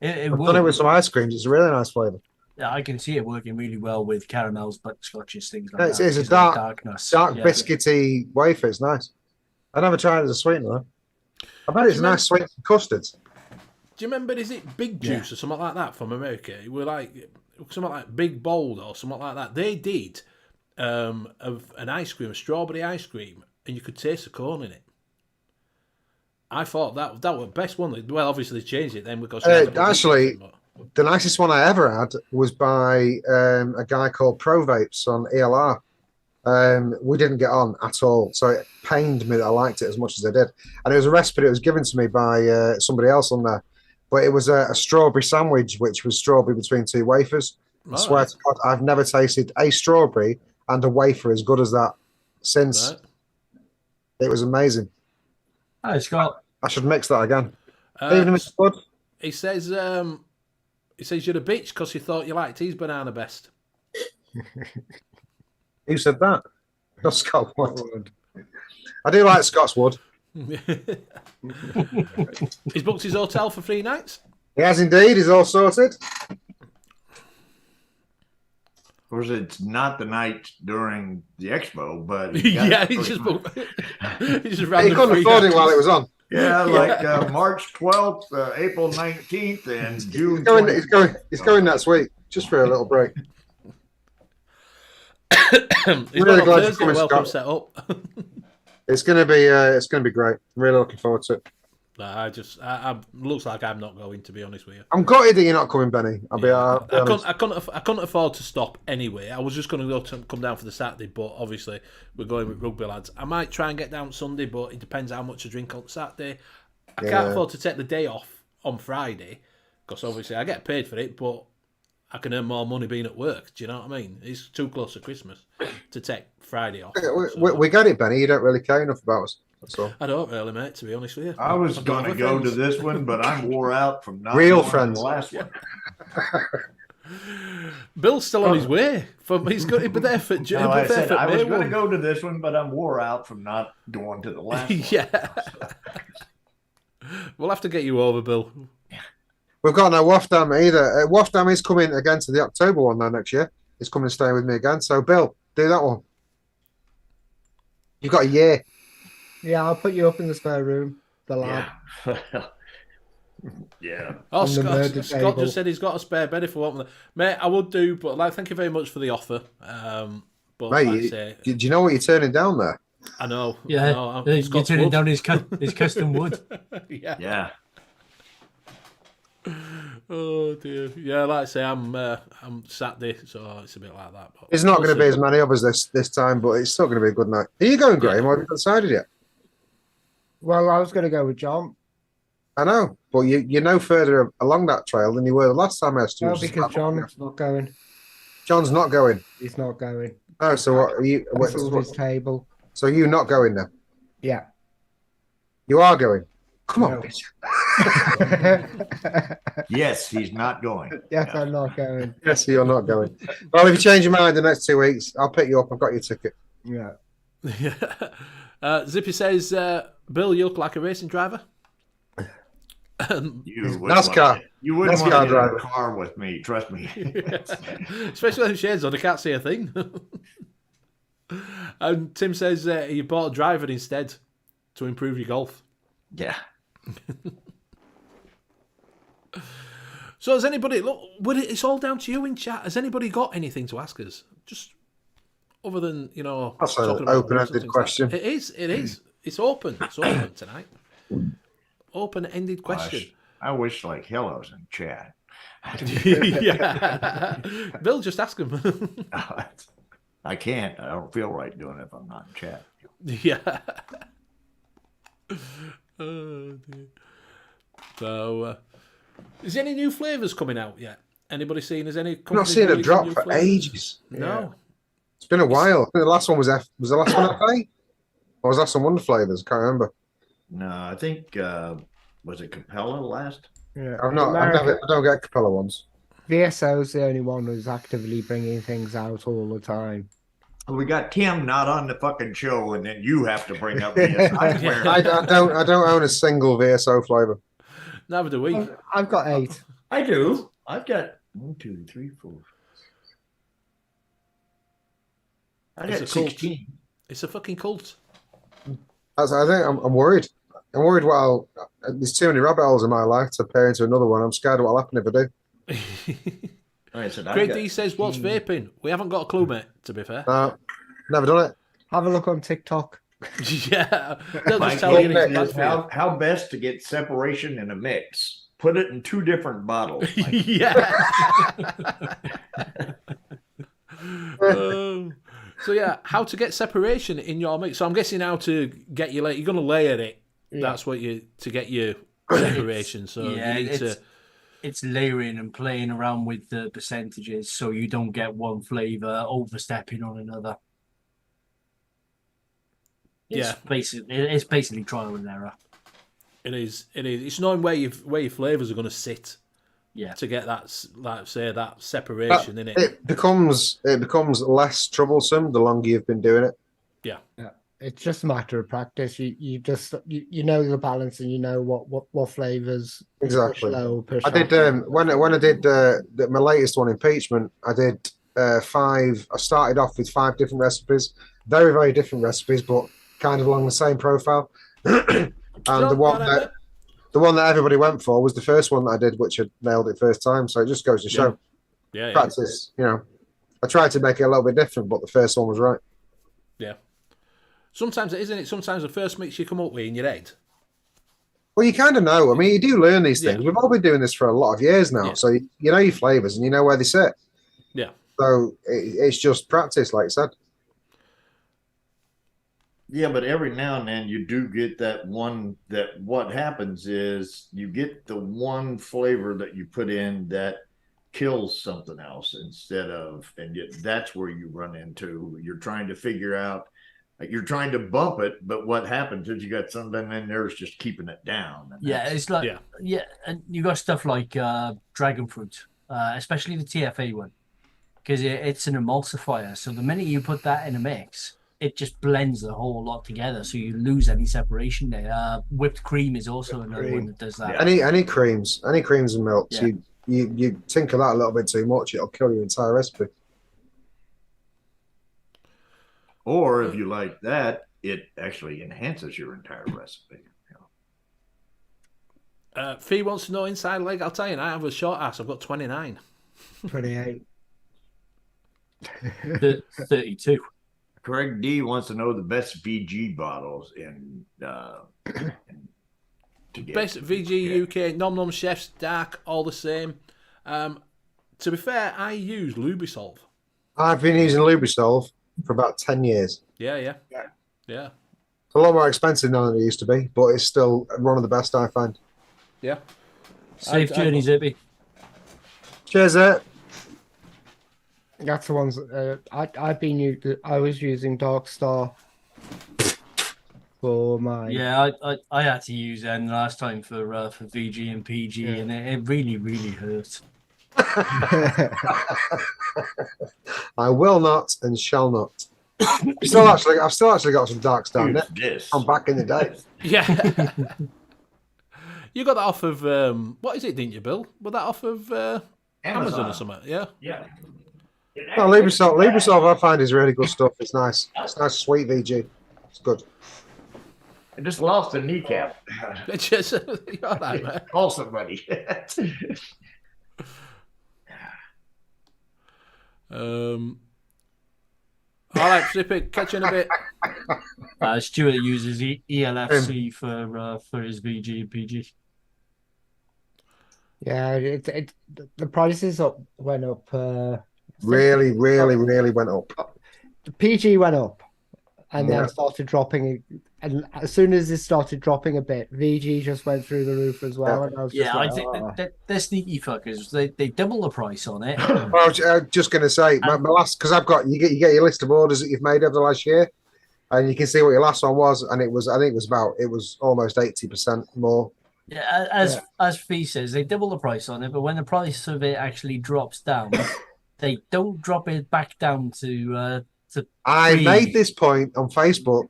It I've done it with some ice creams. It's a really nice flavour. Yeah, I can see it working really well with caramels, butterscotches, things like It's that. a It's dark darkness. Dark biscuity wafer. It's nice. I never tried it as a sweetener. I bet it's nice sweet custards. Do you remember, is it Big Juice or something like that from America? It were like something like Big Bold or something like that. They did of an ice cream, a strawberry ice cream, and you could taste the corn in it. I thought that was the best one. Well, obviously they changed it then because Actually, the nicest one I ever had was by a guy called Pro Vapes on ELR. We didn't get on at all, so it pained me that I liked it as much as I did. And it was a recipe that was given to me by somebody else on there, but it was a strawberry sandwich, which was strawberry between two wafers. I swear to God, I've never tasted a strawberry and a wafer as good as that since. Right. It was amazing. Oh, it's got. I should mix that again. Even if it's good. He says you're a bitch because you thought you liked his banana best. Who said that? Not Scott Wood. I do like Scott's Wood. He's booked his hotel for 3 nights. He has indeed. He's all sorted. Of course, it's not the night during the expo, but Yeah, he just booked. He just He ran the couldn't 3 afford it nights. while it was on. yeah, like March 12th, April 19th, and June. He's going next week just for a little break. He's Really got glad on you Thursday, come, welcome Scott. set up. It's gonna be great. I'm really looking forward to it. I looks like I'm not going, to be honest with you. I'm gutted that you're not coming, Benny. I'll be honest. I couldn't afford to stop anyway. I was just going to come down for the Saturday, but obviously we're going with rugby lads. I might try and get down Sunday, but it depends how much I drink on Saturday. I can't afford to take the day off on Friday because obviously I get paid for it, but I can earn more money being at work. Do you know what I mean? It's too close to Christmas to take Friday off. We get it, Benny. You don't really care enough about us. That's all. I don't really, mate, to be honest with you. I was going to go to this one, but I'm wore out from not Real going to friends. the last one. Bill's still on his way. He's got to be there for. No, I said I was going to go to this one, but I'm wore out from not going to the last one. Yeah. We'll have to get you over, Bill. We've got no Wafdam either. Wafdam is coming again to the October one though next year. He's coming to stay with me again. So, Bill, do that one. You've got a year. Yeah, I'll put you up in the spare room. The lab. Yeah. Yeah. Oh, On the murder Scott table. just said he's got a spare bed if we want. Mate, I would do, but thank you very much for the offer. But Mate, like I say, do you know what you're turning down there? I know. Yeah, I know, you're Scott's turning wood. down his custom wood. Yeah. Yeah. Oh dear. Yeah, like I say, I'm Saturday, so it's a bit like that. But There's not we'll going to be see. as many of us this time, but it's still going to be a good night. Are you going, Graham? Or have you decided yet? Well, I was going to go with John. I know, but you're no further along that trail than you were the last time I asked you. No, because John's not going. John's not going. He's not going. Oh, so what are you? Cancelled his table. So you're not going then? Yeah. You are going. Come on, No. bitch. Yes, he's not going. Yes, I'm not going. Yes, you're not going. Well, if you change your mind in the next 2 weeks, I'll pick you up. I've got your ticket. Yeah. Zippy says, Bill, you look like a racing driver. You wouldn't NASCAR. You wouldn't NASCAR want to get in driver. a car with me. Trust me. Especially with shades on, I can't see a thing. And Tim says you bought a driver instead to improve your golf. Yeah. So has anybody, look, it's all down to you in chat. Has anybody got anything to ask us? Just other than, That's an talking about open-ended things question. It is. It's open. It's open tonight. Open-ended question. I wish like Hello's in chat. Yeah. Bill, just ask him. I can't. I don't feel right doing it if I'm not in chat. Yeah. Oh, dear. So, is there any new flavours coming out yet? Anybody seen? Has any? I've not companies seen a releasing drop new for flavours? ages. No. It's been a while. I think the last one was Was the last one FA? Or was that some Wonder Flavors? Can't remember. No, I think was it Capella last? Yeah. I don't get Capella ones. VSO's the only one who's actively bringing things out all the time. We got Tim not on the fucking show, and then you have to bring up this. I swear. I don't own a single VSO flavor. Neither do we. I've got 8. I do. I've got 1, 2, 3, 4. I It's got a cult. 16. It's a fucking cult. I think I'm worried. I'm worried there's too many rabbit holes in my life to pair into another one. I'm scared what'll happen if I do. I said, I Craig got D says, "What's 16. vaping?" We haven't got a clue, mate. To be fair. No, never done it. Have a look on TikTok. Yeah. They'll My just tell you game it's bad is for you. how best to get separation in a mix. Put it in 2 different bottles. Like, Yeah. So yeah, how to get separation in your mix? So I'm guessing how to get your you're going to layer it. Yeah. That's what to get your separation. So Yeah, you need to. it's layering and playing around with the percentages so you don't get one flavour overstepping on another. Yeah. It's basically trial and error. It is. It's knowing where your flavors are going to sit. Yeah. To get that, like say, that separation in it. It becomes less troublesome the longer you've been doing it. Yeah. It's just a matter of practice. You just you know the balance and you know what flavors Exactly. push low, push I did up. when I did my latest one, impeachment. I did 5. I started off with 5 different recipes, very very different recipes, but kind of along the same profile. And the one that everybody went for was the first one that I did, which I nailed it first time. So it just goes to show Yeah. practice. I tried to make it a little bit different, but the first one was right. Yeah. Sometimes it isn't it. Sometimes the first mix you come up with in your head. Well, you kind of know. I mean, you do learn these things. Yeah. We've all been doing this for a lot of years now, Yeah. so you know your flavors and you know where they sit. Yeah. So it's just practice, like I said. Yeah, but every now and then you do get that one. That what happens is you get the one flavor that you put in that kills something else instead of, and yet that's where you run into. You're trying to figure out. You're trying to bump it, but what happens is you got something in there that's just keeping it down. And Yeah, it's like and you got stuff like dragon fruit, especially the TFA one, because it's an emulsifier. So the minute you put that in a mix, it just blends the whole lot together, so you lose any separation there. Whipped cream is also another one that does that. Any creams and milks, Yeah. you tinker that a little bit too much, it'll kill your entire recipe. Or if you like that, it actually enhances your entire recipe. Fee wants to know inside leg. I'll tell you, I have a short ass. I've got 29. 28. 32. Craig D wants to know the best VG bottles in to get. Best VG UK, Nom Nom Chefs, Dark, all the same. To be fair, I use Lubisolve. I've been using Lubisolve for about 10 years. Yeah. It's a lot more expensive now than it used to be, but it's still one of the best I find. Yeah. Safe journey, Zippy. Cheers, That's the ones I was using Dark Star for my. Yeah, I had to use them last time for VG and PG, and it really hurt. I will not and shall not. I've still actually got some Dark Star in it. I'm back in the day. Yeah. You got that off of what is it, didn't you, Bill? Was that off of Amazon or something? Yeah. Yeah. No, Lubisolve I find is really good stuff. It's nice. It's nice, sweet VG. It's good. I just lost a kneecap. It's just you're all right, man. Call somebody. All right, Zippy, catch you in a bit. Stuart uses ELFC for his VG and PG. Yeah, the prices went up. Really went up. The PG went up, and then started dropping. And as soon as it started dropping a bit, VG just went through the roof as well. And I was just I think they're sneaky fuckers. They double the price on it. Well, I was just going to say, my last, because you get your list of orders that you've made over the last year, and you can see what your last one was, and it was almost 80% more. Yeah, as Fee says, they double the price on it, but when the price of it actually drops down, they don't drop it back down to. I made this point on Facebook.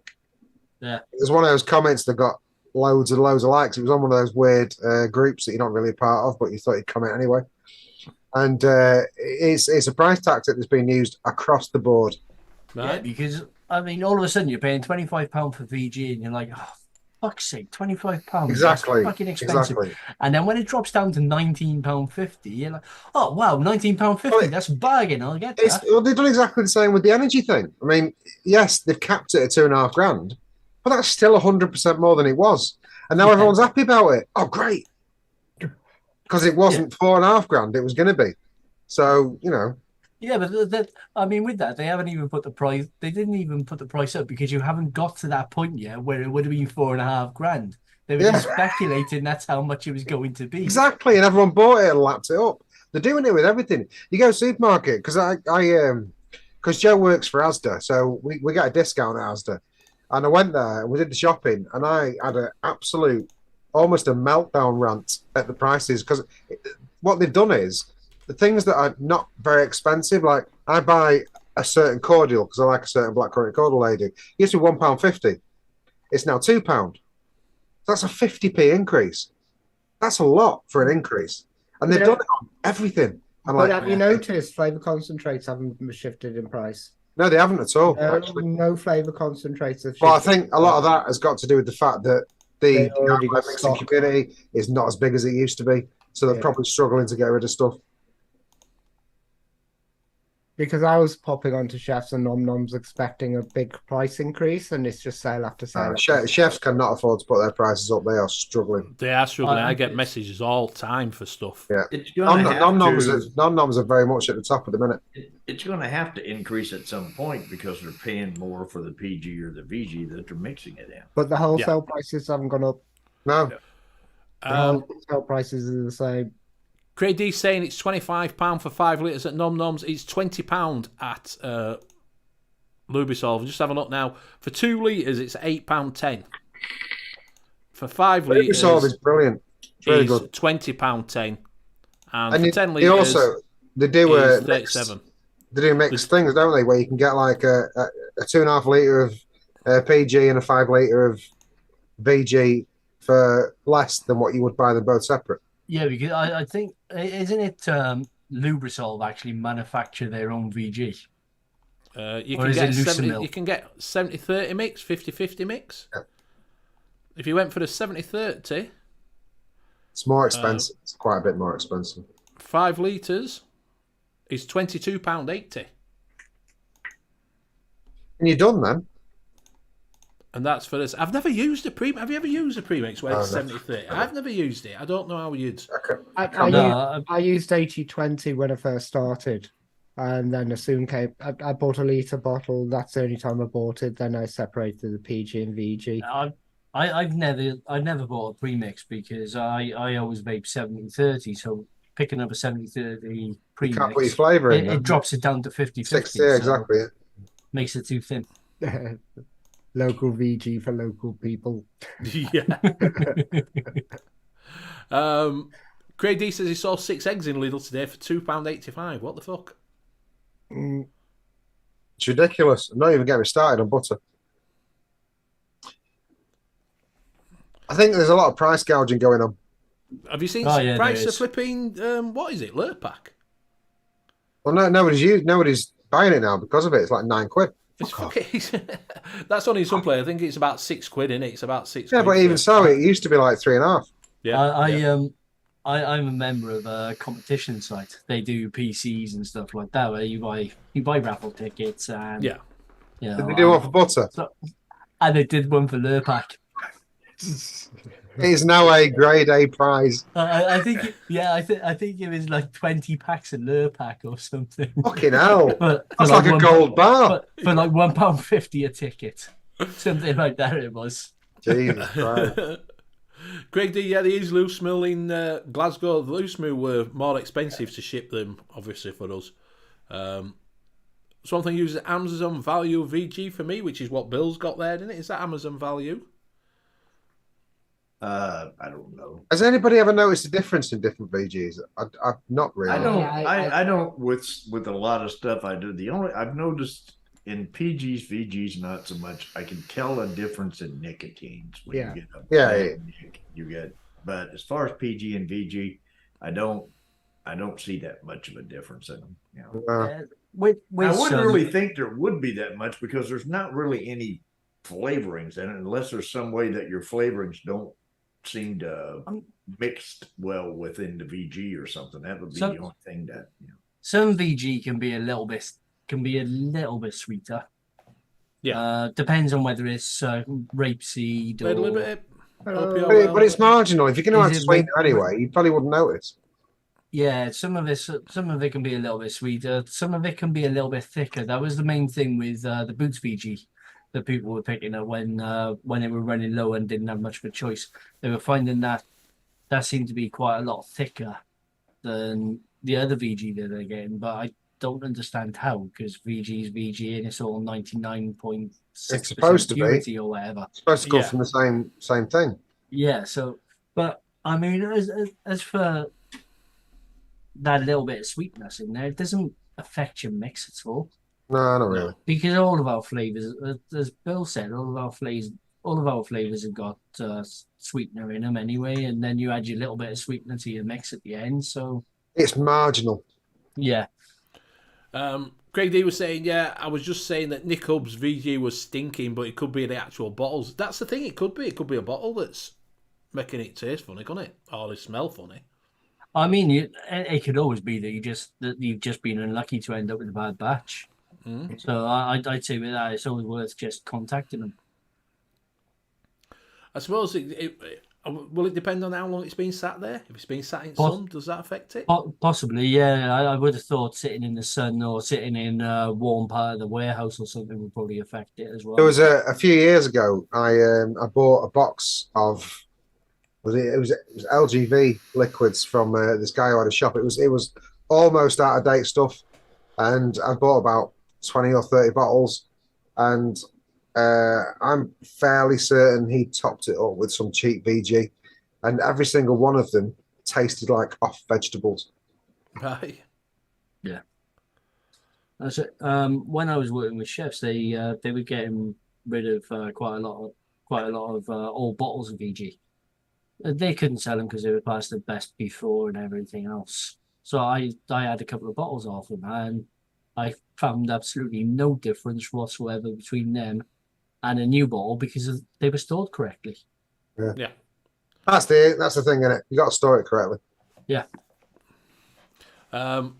Yeah, it was one of those comments that got loads and loads of likes. It was on one of those weird groups that you're not really a part of, but you thought you'd comment anyway. And it's a price tactic that's been used across the board. Right. Yeah, because I mean, all of a sudden you're paying £25 for VG, and you're like, oh, fuck's sake, £25. Exactly. That's fucking expensive. Exactly. And then when it drops down to £19.50, you're like, oh wow, £19.50. That's a bargain. I'll get that. Well, they've done exactly the same with the energy thing. I mean, yes, they've capped it at £2,500. But that's still 100% more than it was. And now everyone's happy about it. Oh, great. Because it wasn't £4,500, it was going to be. So, you know. Yeah, but I mean, with that, they haven't even put the price. They didn't even put the price up because you haven't got to that point yet where it would have been $4,500. They were just speculating that's how much it was going to be. Exactly. And everyone bought it and lapped it up. They're doing it with everything. You go to the supermarket, because because Joe works for Asda, so we get a discount at Asda. And I went there and we did the shopping, and I had an absolute, almost a meltdown rant at the prices, because what they've done is the things that are not very expensive, like I buy a certain cordial because I like a certain blackcurrant cordial lady. It used to be £1.50. It's now £2. That's a 50p increase. That's a lot for an increase. And they've done it on everything. But have you noticed flavour concentrates haven't shifted in price? No, they haven't at all. No flavour concentrates have shifted. Well, I think a lot of that has got to do with the fact that the mixing community is not as big as it used to be. So they're probably struggling to get rid of stuff. Because I was popping onto Chefs and Nom Noms expecting a big price increase, and it's just sale after sale. Chefs cannot afford to put their prices up. They are struggling. They are struggling. I get it's- messages all the time for stuff. Yeah. It's going to have Nom Noms are very much at the top at the minute. it's going to have to increase at some point because they're paying more for the PG or the VG that they're mixing it in. But the wholesale prices haven't gone up. No. The wholesale prices are the same. Craig D's saying it's £25 for 5 litres at Nom Noms. It's £20 at Lubisolve. Just have a look now. For 2 litres, it's £8.10. For 5 litres, Lubisolve is brilliant. It's really it's good. £20.10. And for And 10 they litres, they do it's mixed, 37. they do mixed things, don't they? Where you can get like a 2.5 litre of PG and a 5 litre of VG for less than what you would buy them both separate. Yeah, because I think, isn't it Lubrisol actually manufacture their own VG? You Or can is get it 70, Lucamil? you can get 70-30 mix, 50-50 mix. Yeah. If you went for the 70-30, It's more expensive. It's quite a bit more expensive. 5 litres is £22.80. And you're done then. And that's for this. I've never used a pre. Have you ever used a premix where it's no. 70-30? I've never used it. I don't know how you'd. I used 80-20 when I first started, and then as soon came, I bought a litre bottle. That's the only time I bought it. Then I separated the PG and VG. I've never bought a premix because I always vape 70-30. So picking up a 70-30 premix, You can't put your flavour in. it drops it down to 50-50. 60, yeah, exactly. So makes it too thin. Local VG for local people. Yeah. Craig D says he saw 6 eggs in Lidl today for £2.85. What the fuck? It's ridiculous. I'm not even getting me started on butter. I think there's a lot of price gouging going on. Have you seen Oh, the yeah, price there of is. flipping? What is it? Lurpak. Well, no, nobody's buying it now because of it. It's like £9. It's fucking. That's only some play. I think it's about £6, isn't it? It's about £6. Yeah, but even so, it used to be like 3.5. Yeah. I'm a member of a competition site. They do PCs and stuff like that, where you buy raffle tickets and Yeah. you know, Did they do one for butter? and they did one for Lurpak. It is now a grade A prize. I think I think it was like 20 packs of Lurpak or something. Fucking hell. For That's like a gold bar. for like £1.50 a ticket, something like that. It was. Jesus Christ. Greg D, yeah, they use loose mill in Glasgow. The loose mill were more expensive to ship them, obviously, for us. Something uses Amazon Value VG for me, which is what Bill's got there, isn't it? Is that Amazon Value? I don't know. Has anybody ever noticed a difference in different VGs? I've not really. I don't with a lot of stuff I do. The only I've noticed in PGs, VGs, not so much. I can tell a difference in nicotines when you get a bad nic, you get. But as far as PG and VG, I don't see that much of a difference in them. You know? With I wouldn't really think there would be that much because there's not really any flavorings in it unless there's some way that your flavorings don't seem to mixed well within the VG or something. That would be the only thing that some VG can be a little bit sweeter. Yeah, depends on whether it's rapeseed a little or. bit. But it's marginal. If you're going to add sweetener anyway, you probably wouldn't notice. Yeah, some of it can be a little bit sweeter. Some of it can be a little bit thicker. That was the main thing with the Boots VG that people were picking up when they were running low and didn't have much of a choice. They were finding that seemed to be quite a lot thicker than the other VG that they're getting. But I don't understand how, because VG is VG and it's all 99.6% purity or whatever. It's supposed to go from the same thing. Yeah. So, but I mean, as for that little bit of sweetness in there, it doesn't affect your mix at all. No, not really. Because all of our flavors, as Bill said, all of our flavors have got sweetener in them anyway, and then you add your little bit of sweetener to your mix at the end. So it's marginal. Yeah. Craig D was saying, I was just saying that Nick Hubb's VG was stinking, but it could be the actual bottles. That's the thing. It could be a bottle that's making it taste funny, couldn't it? Or it smell funny. I mean, it could always be that you've just been unlucky to end up with a bad batch. So I'd say with that, it's always worth just contacting them. I suppose will it depend on how long it's been sat there? If it's been sat in sun, does that affect it? Possibly, yeah. I would have thought sitting in the sun or sitting in a warm part of the warehouse or something would probably affect it as well. There was a few years ago. I bought a box of it was LGV liquids from this guy who had a shop. It was almost out of date stuff, and I bought about 20 or 30 bottles, and I'm fairly certain he topped it up with some cheap VG, and every single one of them tasted like off vegetables. Right. Yeah. That's it. When I was working with chefs, they were getting rid of quite a lot of old bottles of VG. They couldn't sell them because they were past the best before and everything else. So I had a couple of bottles off them, and I found absolutely no difference whatsoever between them and a new bottle because they were stored correctly. Yeah. That's the thing, innit? You got to store it correctly. Yeah. Paul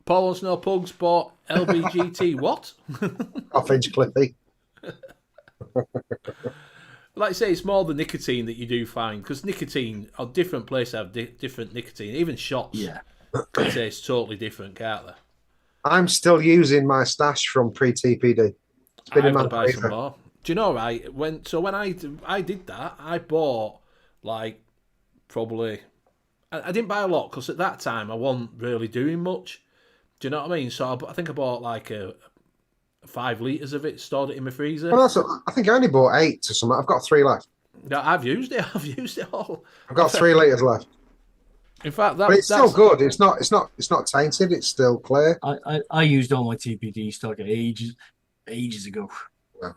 wants to know, Pugs bought LBGT what? Off-inch Cliffy. Like I say, it's more the nicotine that you do find, because nicotine, or different places have different nicotine. Even shots, Yeah, they say it's totally different, can't they? I'm still using my stash from pre-TPD. It's been in I've my got to buy some freezer. more. Do you know, right? When I did that, I bought like probably I didn't buy a lot because at that time I wasn't really doing much. Do you know what I mean? So I think I bought like 5 litres of it, stored it in my freezer. Well, I think I only bought 8 or something. I've got 3 left. No, I've used it. I've used it all. I've got 3 litres left. In fact, But it's still good. It's not tainted. It's still clear. I used all my TPD stock ages ago. Yeah.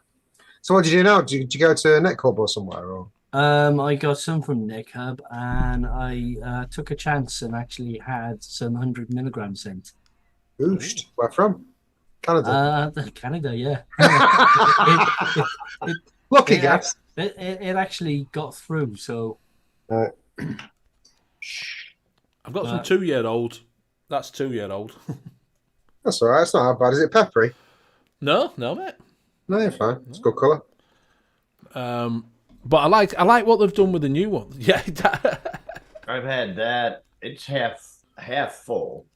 So what did you do now? Did you go to Net Club or somewhere? Or? I got some from Nick Hub, and I took a chance and actually had some 100 milligrams sent. Ooshed. Where from? Canada. Canada, yeah. Lucky guess. It actually got through, so. I've got some 2-year-old. That's 2-year-old. That's all right. It's not that bad. Is it peppery? No, mate. No, you're fine. It's a good colour. But I like what they've done with the new one. Yeah. I've had that. It's half full.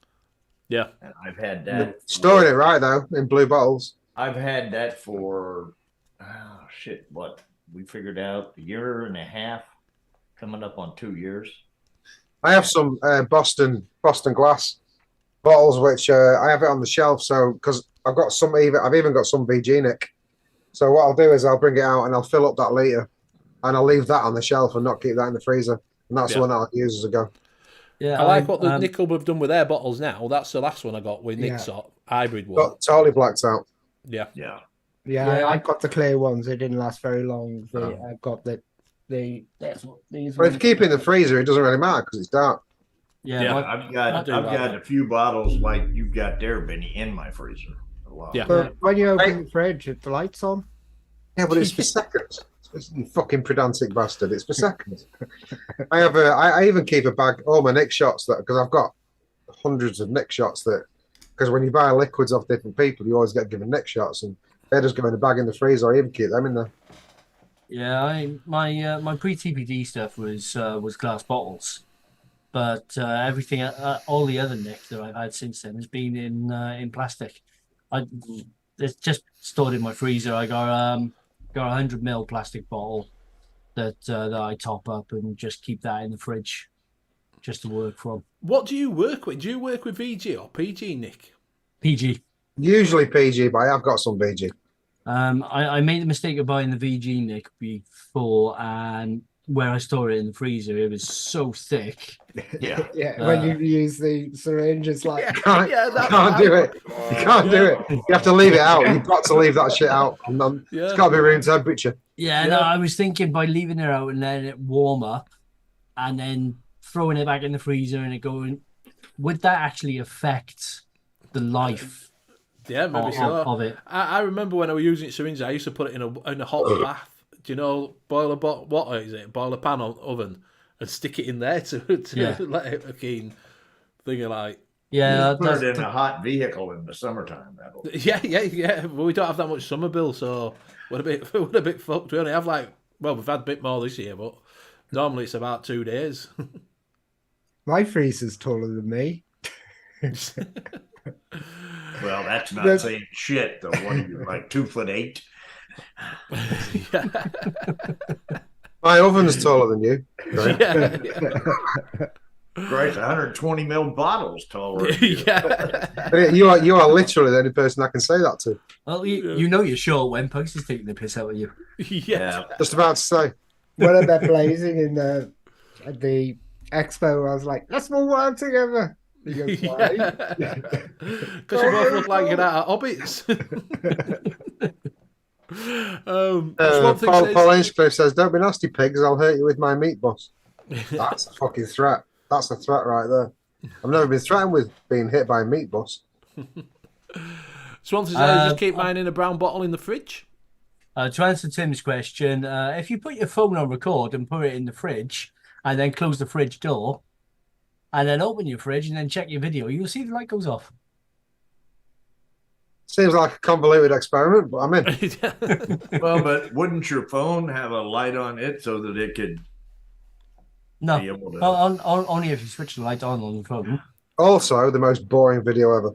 Yeah. And I've had that. Storing it right though in blue bottles. I've had that for what we figured out a year and a half, coming up on 2 years. I have some Boston glass bottles, which I have it on the shelf. So because I've even got some VG Nick. So what I'll do is I'll bring it out and I'll fill up that litre, and I'll leave that on the shelf and not keep that in the freezer. And that's the one that I'll use as I go. Yeah, I like what the Nickel have done with their bottles now. That's the last one I got with Nick's hybrid one. Got totally blacked out. Yeah. I got the clear ones. They didn't last very long. I got these. But if you keep it in the freezer, it doesn't really matter because it's dark. Yeah, I've got a few bottles like you've got there, Benny, in my freezer. Yeah. But when you open the fridge, the light's on. Yeah, but it's for seconds. You fucking pedantic bastard! It's for seconds. I even keep a bag all my Nick shots because I've got hundreds of Nick shots because when you buy liquids off different people, you always get given Nick shots, and they just go in a bag in the freezer. I even keep them in there. Yeah, my pre-TPD stuff was glass bottles, but everything, all the other Nick that I've had since then has been in plastic. It's just stored in my freezer. I got a 100 ml plastic bottle that I top up and just keep that in the fridge, just to work from. What do you work with? Do you work with VG or PG, Nick? PG. Usually PG, but I have got some VG. I made the mistake of buying the VG Nick before, and where I store it in the freezer, it was so thick. Yeah. When you use the syringe, it's like You can't do it. You can't do it. You have to leave it out. You've got to leave that shit out. It's got to be room temperature. No, I was thinking by leaving it out and letting it warm up, and then throwing it back in the freezer and it going, would that actually affect the life? Yeah, maybe so. Of it. I remember when I was using syringes, I used to put it in a hot bath. Do you know boiler water? Is it boiler pan or oven? and stick it in there to let it a keen thing of like. Yeah, Just put it in a hot vehicle in the summertime. Yeah. Well, we don't have that much summer bill, so we're a bit fucked. We only have we've had a bit more this year, but normally it's about 2 days. My freezer's taller than me. Well, that's not saying shit. Though, what are you, like 2'8"? My oven's taller than you. Right? Yeah. Christ, 120 mil bottles taller. Than you. Yeah. You are literally the only person I can say that to. Well, you know you're short when Pugs is taking the piss out of you. Yeah. Just about to say. When I met Blazing at the expo, I was like, let's move on together. He goes, why? Because you both look like you're out of hobbits. Paul Hinchcliffe says, "Don't be nasty, pigs. I'll hurt you with my meat, boss." That's a fucking threat. That's a threat right there. I've never been threatened with being hit by a meat, boss. Swansea says, just keep mine in a brown bottle in the fridge. To answer Tim's question, if you put your phone on record and put it in the fridge, and then close the fridge door, and then open your fridge and then check your video, you'll see the light goes off. Seems like a convoluted experiment, but I'm in. Well, but wouldn't your phone have a light on it so that it could No, be able to... only if you switch the light on the phone. Also, the most boring video ever.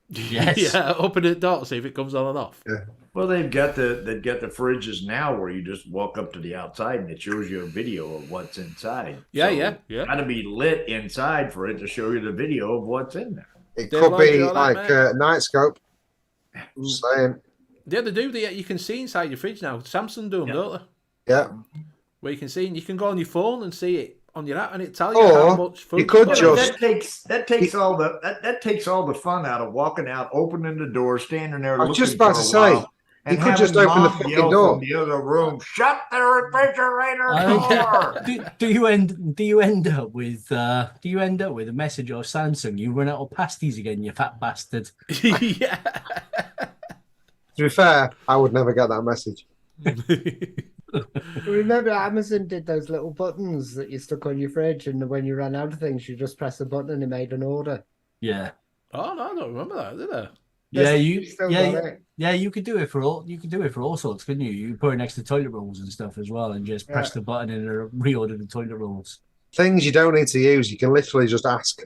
Yes. Yeah, open the door to see if it comes on and off. Yeah. Well, they've got the fridges now where you just walk up to the outside and it shows you a video of what's inside. Yeah, So yeah. Got to be lit inside for it to show you the video of what's in there. It They could like be it all that, like mate. night scope. Just saying. Yeah, they do. You can see inside your fridge now. Samsung do them, don't they? Yeah. Where you can see, and you can go on your phone and see it on your app, and it tells you how Or much food you could you've just- got. that takes all the fun out of walking out, opening the door, standing there. I was looking just about for to a say, while, and you could having just open the Mom fucking yell door. from the other room. Shut the refrigerator door. Do you end up with a message of Samsung? You run out of pasties again, you fat bastard. Yeah. To be fair, I would never get that message. Remember, Amazon did those little buttons that you stuck on your fridge, and when you ran out of things, you just press a button and it made an order. Yeah. Oh no, I don't remember that, did I? Yeah, you could do it for all sorts, couldn't you? You could put it next to toilet rolls and stuff as well, and just press the button and reorder the toilet rolls. Things you don't need to use, you can literally just ask.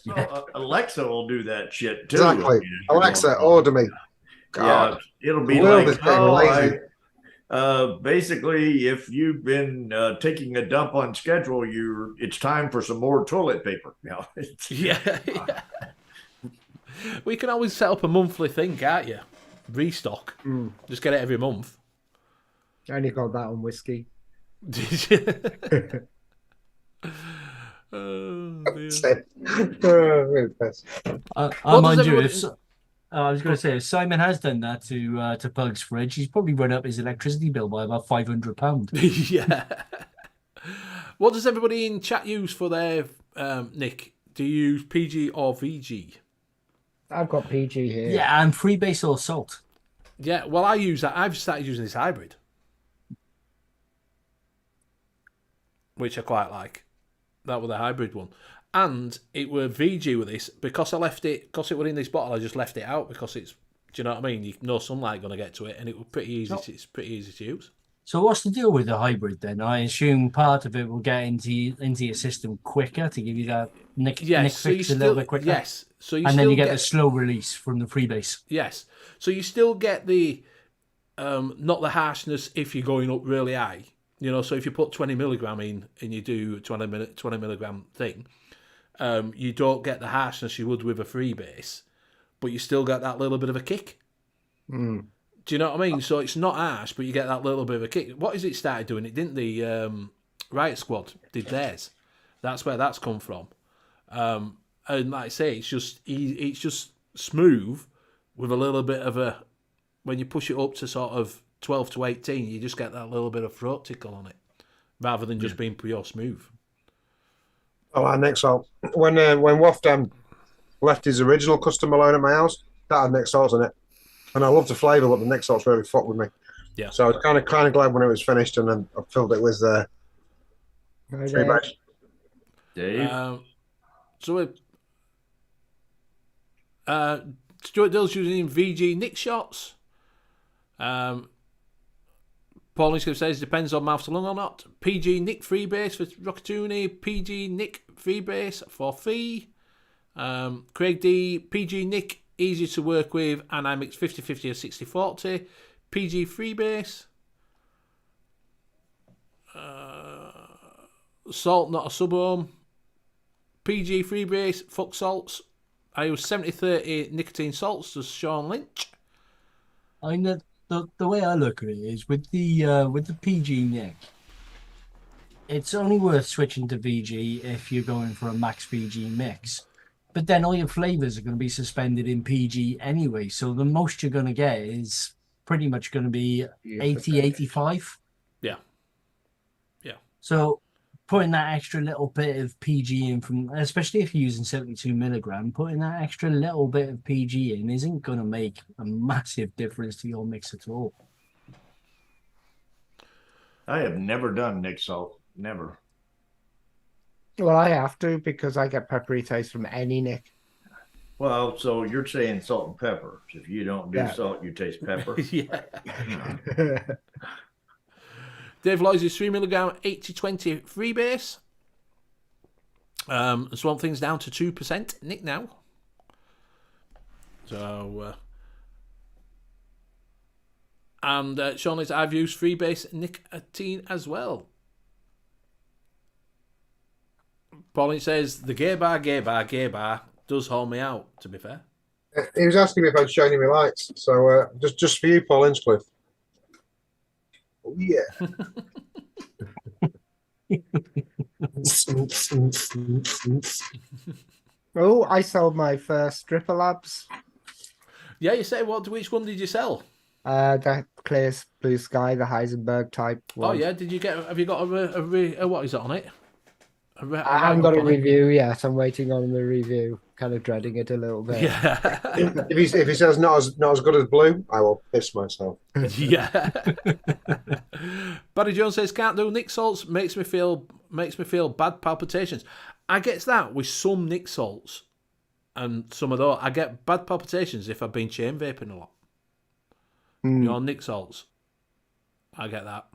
Well, Alexa will do that shit too. Exactly. Alexa, order me. God. Yeah, it'll be The world like, is getting lazy. basically, if you've been taking a dump on schedule, it's time for some more toilet paper. Now, Yeah. We can always set up a monthly thing, can't you? Restock. Just get it every month. I only got that on whiskey. Oh, dear. Really pissed. Mind does you, everybody- I was going to say, if Simon has done that to Pug's fridge, he's probably run up his electricity bill by about £500. Yeah. What does everybody in chat use for their Nick? Do you use PG or VG? I've got PG here. Yeah, and freebase or salt. Yeah, well, I use that. I've started using this hybrid, which I quite like. That was the hybrid one. And it were VG with this, because I left it, because it was in this bottle, I just left it out because it's, do you know what I mean? No sunlight going to get to it, and it was pretty easy. It's pretty easy to use. So what's the deal with the hybrid then? I assume part of it will get into your system quicker to give you that nick Yes, fix a little bit quicker. Yes, so you and still then you get the slow release from the freebase. Yes, so you still get the not the harshness if you're going up really high. You know, so if you put 20 milligram in and you do 20 milligram thing, you don't get the harshness you would with a freebase, but you still get that little bit of a kick. Mm. Do you know what I mean? So it's not harsh, but you get that little bit of a kick. What is it started doing? It didn't the Riot Squad did theirs. That's where that's come from. And like I say, it's just smooth with a little bit of a. When you push it up to sort of 12 to 18, you just get that little bit of throat tickle on it, rather than just being pure smooth. Oh, our next salt. When Wafdam left his original custom alone at my house, that had Nick salts in it, and I love the flavour, but the Nick salts really fucked with me. Yeah. So I was kind of glad when it was finished, and then I filled it with Three base. Dave. So we Stuart Dill's using VG Nick shots. Paul Inskip says depends on mouth to lung or not. PG Nick freebase for Rockatoony. PG Nick freebase for Fee. Craig D. PG Nick easy to work with, and I mix 50-50 or 60-40. PG freebase. Salt not a sub-ohm. PG freebase. Fuck salts. I use 70-30 nicotine salts, does Sean Lynch. I know the way I look at it is with the PG Nick, it's only worth switching to VG if you're going for a max PG mix. But then all your flavors are going to be suspended in PG anyway, so the most you're going to get is pretty much going to be 80, 85. Yeah. So putting that extra little bit of PG in from, especially if you're using 72 milligram, putting that extra little bit of PG in isn't going to make a massive difference to your mix at all. I have never done Nick salt. Never. Well, I have to because I get peppery taste from any Nick. Well, so you're saying salt and pepper. If you don't do Yeah. salt, you taste pepper. Yeah. Dave Lloyd's is 3 milligram 80-20 freebase. Swamp Thing's down to 2%. Nick now. So, and Sean is I've used freebase nicotine as well. Pauline says the gay bar does hold me out. To be fair, He was asking me if I'd shown him my lights. So just for you, Paul Inchcliffe. Oh, yeah. Oh, I sold my first Dripper Labs. yeah. You say what? Which one did you sell? The clear blue sky, the Heisenberg type one. Oh yeah. Did you get? Have you got a what is it on it? I haven't got a review yet. I'm waiting on the review. Kind of dreading it a little bit. Yeah. If he says not as good as blue, I will piss myself. Yeah. Barry Jones says can't do Nick salts. Makes me feel bad palpitations. I get that with some Nick salts, and some of those I get bad palpitations if I've been chain vaping a lot. Your Nick salts, I get that.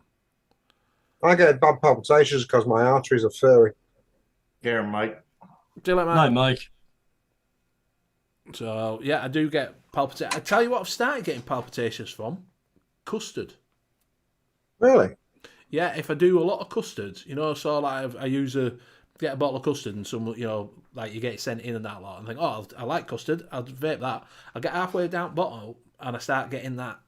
I get bad palpitations because my arteries are furry. Karen, Mike. Do you like No, that? Mike. So yeah, I do get palpitations. I tell you what, I've started getting palpitations from custard. Really? Yeah, if I do a lot of custard, so like I get a bottle of custard and some, like you get it sent in and that lot, and think, oh, I like custard, I'll vape that. I get halfway down the bottle and I start getting that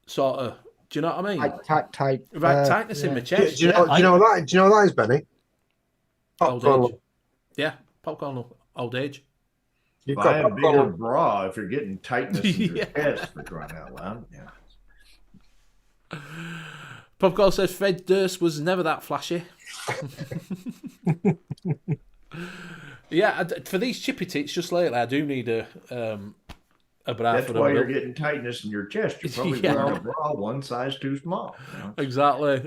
sort of, do you know what I mean? Tightness in my chest. Do you know what that is, Benny? Old Popcorn. age. Yeah, popcorn, old age. You've Buy got a bigger popcorn. bra if you're getting tightness in your Yeah. chest for crying out loud. Yeah. Popcorn says Fred Durst was never that flashy. Yeah, for these chippy tits just lately, I do need a bra. That's for why them. you're getting tightness in your chest. You're probably Yeah. wearing a bra one size too small. Exactly.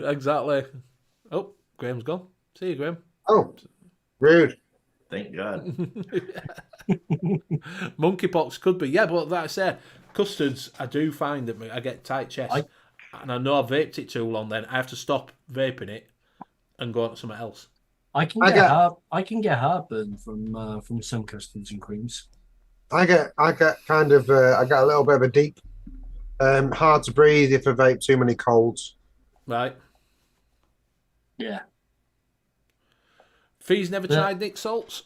Oh, Graham's gone. See you, Graham. Oh, rude. Thank God. Monkeypox could be, yeah, but like I say, custards, I do find that I get tight chest, and I know I've vaped it too long. Then I have to stop vaping it and go on to something else. I can get heartburn from some custards and creams. I get kind of I get a little bit of a deep, hard to breathe if I vape too many colds. Right. Yeah. Fee's never tried Nick salts.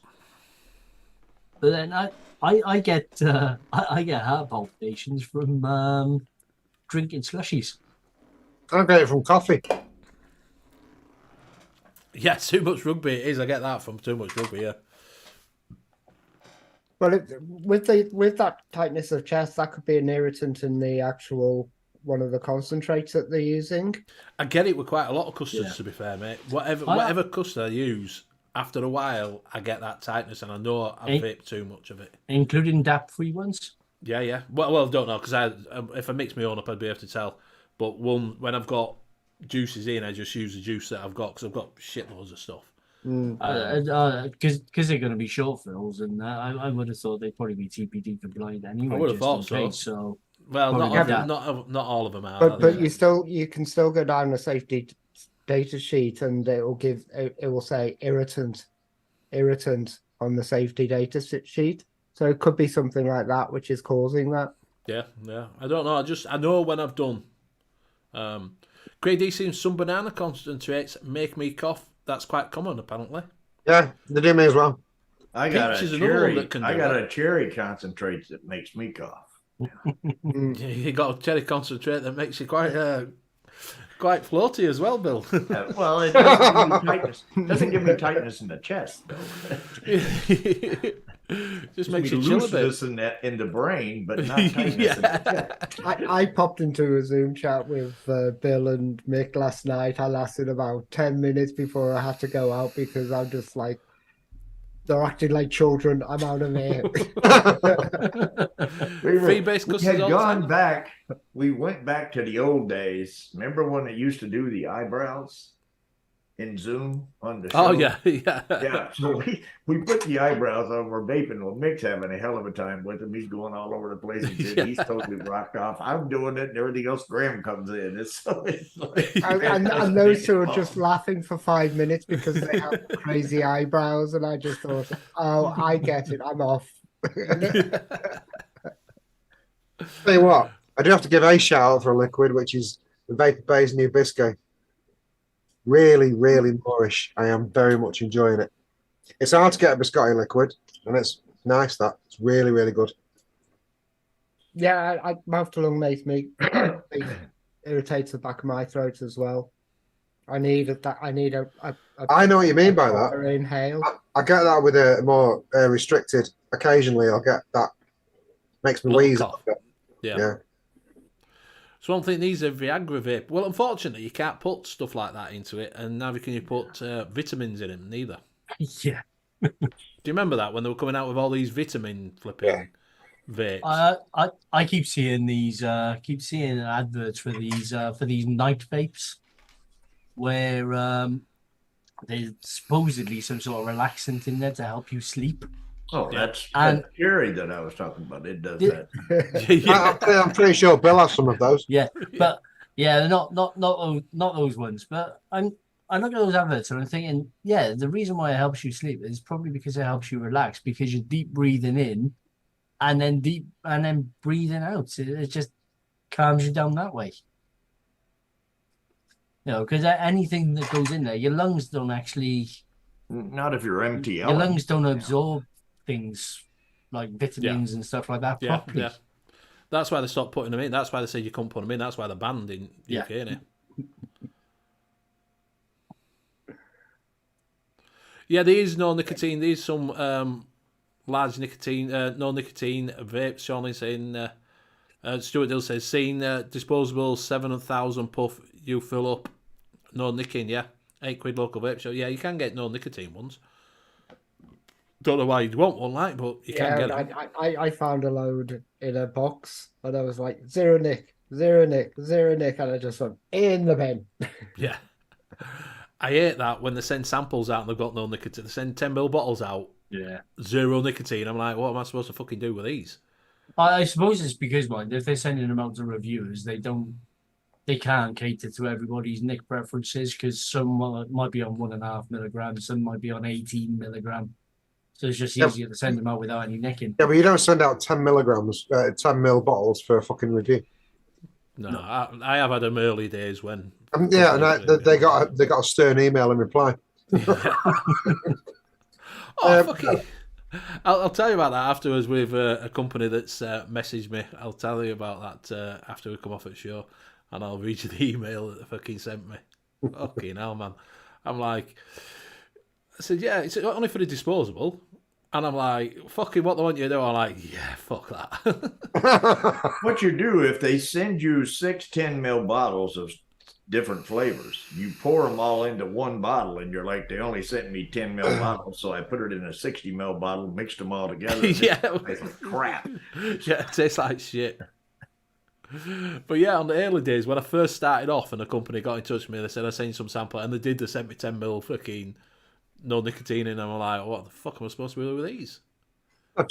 But then I get heart palpitations from drinking slushies. I get it from coffee. Yeah, too much rugby it is. I get that from too much rugby. Yeah. Well, with that tightness of chest, that could be an irritant in the actual one of the concentrates that they're using. I get it with quite a lot of custards, to be fair, mate. Whatever custard I use, after a while, I get that tightness, and I know I've vaped too much of it. Including DAP-free ones? Yeah. Well, I don't know, because if I mix my own up, I'd be able to tell. But when I've got juices in, I just use the juice that I've got because I've got shitloads of stuff. Because they're going to be short fills, and I would have thought they'd probably be TPD compliant anyway. I would have just thought in so. case, so Well, not probably that. not all of them are. But you can still go down the safety data sheet, and it will say irritant on the safety data sheet. So it could be something like that which is causing that. Yeah. I don't know. I know when I've done. Grade D seems some banana concentrates make me cough. That's quite common, apparently. Yeah, they do me as well. I got Peach is a another one cherry. that can I do got that. a cherry concentrate that makes me cough. You got a cherry concentrate that makes you quite floaty as well, Bill. Well, it doesn't give me tightness. Doesn't give me tightness in the chest, though. Just makes you chill a bit. Looseness in the brain, but not tightness in the chest. I popped into a Zoom chat with Bill and Mick last night. I lasted about 10 minutes before I had to go out because I'm just like, they're acting like children. I'm out of here. Fee-based We customers had all the gone time. back. We went back to the old days. Remember when they used to do the eyebrows in Zoom on the show? Oh yeah. Yeah, so we put the eyebrows on. We're vaping. Well, Mick's having a hell of a time with him. He's going all over the place. He's totally rocked off. I'm doing it, and everything else. Graham comes in. It's like, and those two are just laughing for 5 minutes because they have crazy eyebrows. And I just thought, oh, I get it. I'm off. Tell you what, I do have to give a shout out for a liquid, which is the Vapor Bay's new biscuit. Really, really Moorish. I am very much enjoying it. It's hard to get a biscotti liquid, and it's nice. That it's really, really good. Yeah, mouth to lung makes me it irritates the back of my throat as well. I need that. I need a I know what you mean by that. Inhale. I get that with a more restricted. Occasionally, I'll get that. Makes me Little wheeze. cough. Yeah. So one thing needs a Viagra vape. Well, unfortunately, you can't put stuff like that into it, and neither can you put vitamins in them neither. Yeah. Do you remember that when they were coming out with all these vitamin flipping vapes? I keep seeing these adverts for these night vapes where there's supposedly some sort of relaxant in there to help you sleep. oh, that's cherry that I was talking about. It does that. I'm pretty sure Bill has some of those. Yeah, but yeah, not those ones. But I look at those adverts and I'm thinking, yeah, the reason why it helps you sleep is probably because it helps you relax because you're deep breathing in, and then breathing out. It just calms you down that way. You know, because anything that goes in there, your lungs don't actually. Not if you're MTL. Your lungs don't absorb things like vitamins and stuff like that properly. Yeah. That's why they stopped putting them in. That's why they said you couldn't put them in. That's why they're banned in UK, innit? Yeah, there is no nicotine. There is some large nicotine, no nicotine vapes. Sean is saying, Stuart Dill says, seen disposable 7,000 puff, you fill up, no nicotine, yeah. £8 local vape shop. Yeah, you can get no nicotine ones. Don't know why you'd want one, like, but you can get them. I found a load in a box, and I was like, zero nick, and I just went in the bin. Yeah. I hate that when they send samples out and they've got no nicotine. They send 10ml bottles out, zero nicotine. I'm like, what am I supposed to fucking do with these? I suppose it's because, if they're sending them out to reviewers, they can't cater to everybody's nick preferences because some might be on 1.5 milligrams, some might be on 18 milligram. So it's just easier to send them out without any nicking. Yeah, but you don't send out 10 milligrams, 10ml bottles for a fucking review. No. I have had them early days when. Yeah, and they got a stern email in reply. Fuck it. I'll tell you about that afterwards with a company that's messaged me. I'll tell you about that after we come off at the show, and I'll read you the email that they fucking sent me. Fucking hell, man. I'm like, I said, yeah, it's only for the disposable. And I'm like, fucking what they want you to do? I'm like, yeah, fuck that. What you do if they send you 6 10ml bottles of different flavors, you pour them all into one bottle, and you're like, they only sent me 10ml bottles, so I put it in a 60ml bottle, mixed them all together. Yeah, it's crap. Yeah, it tastes like shit. But yeah, on the early days when I first started off, and a company got in touch with me, they said I sent some sample, and they did. They sent me 10ml fucking no nicotine, and I'm like, what the fuck am I supposed to do with these? I've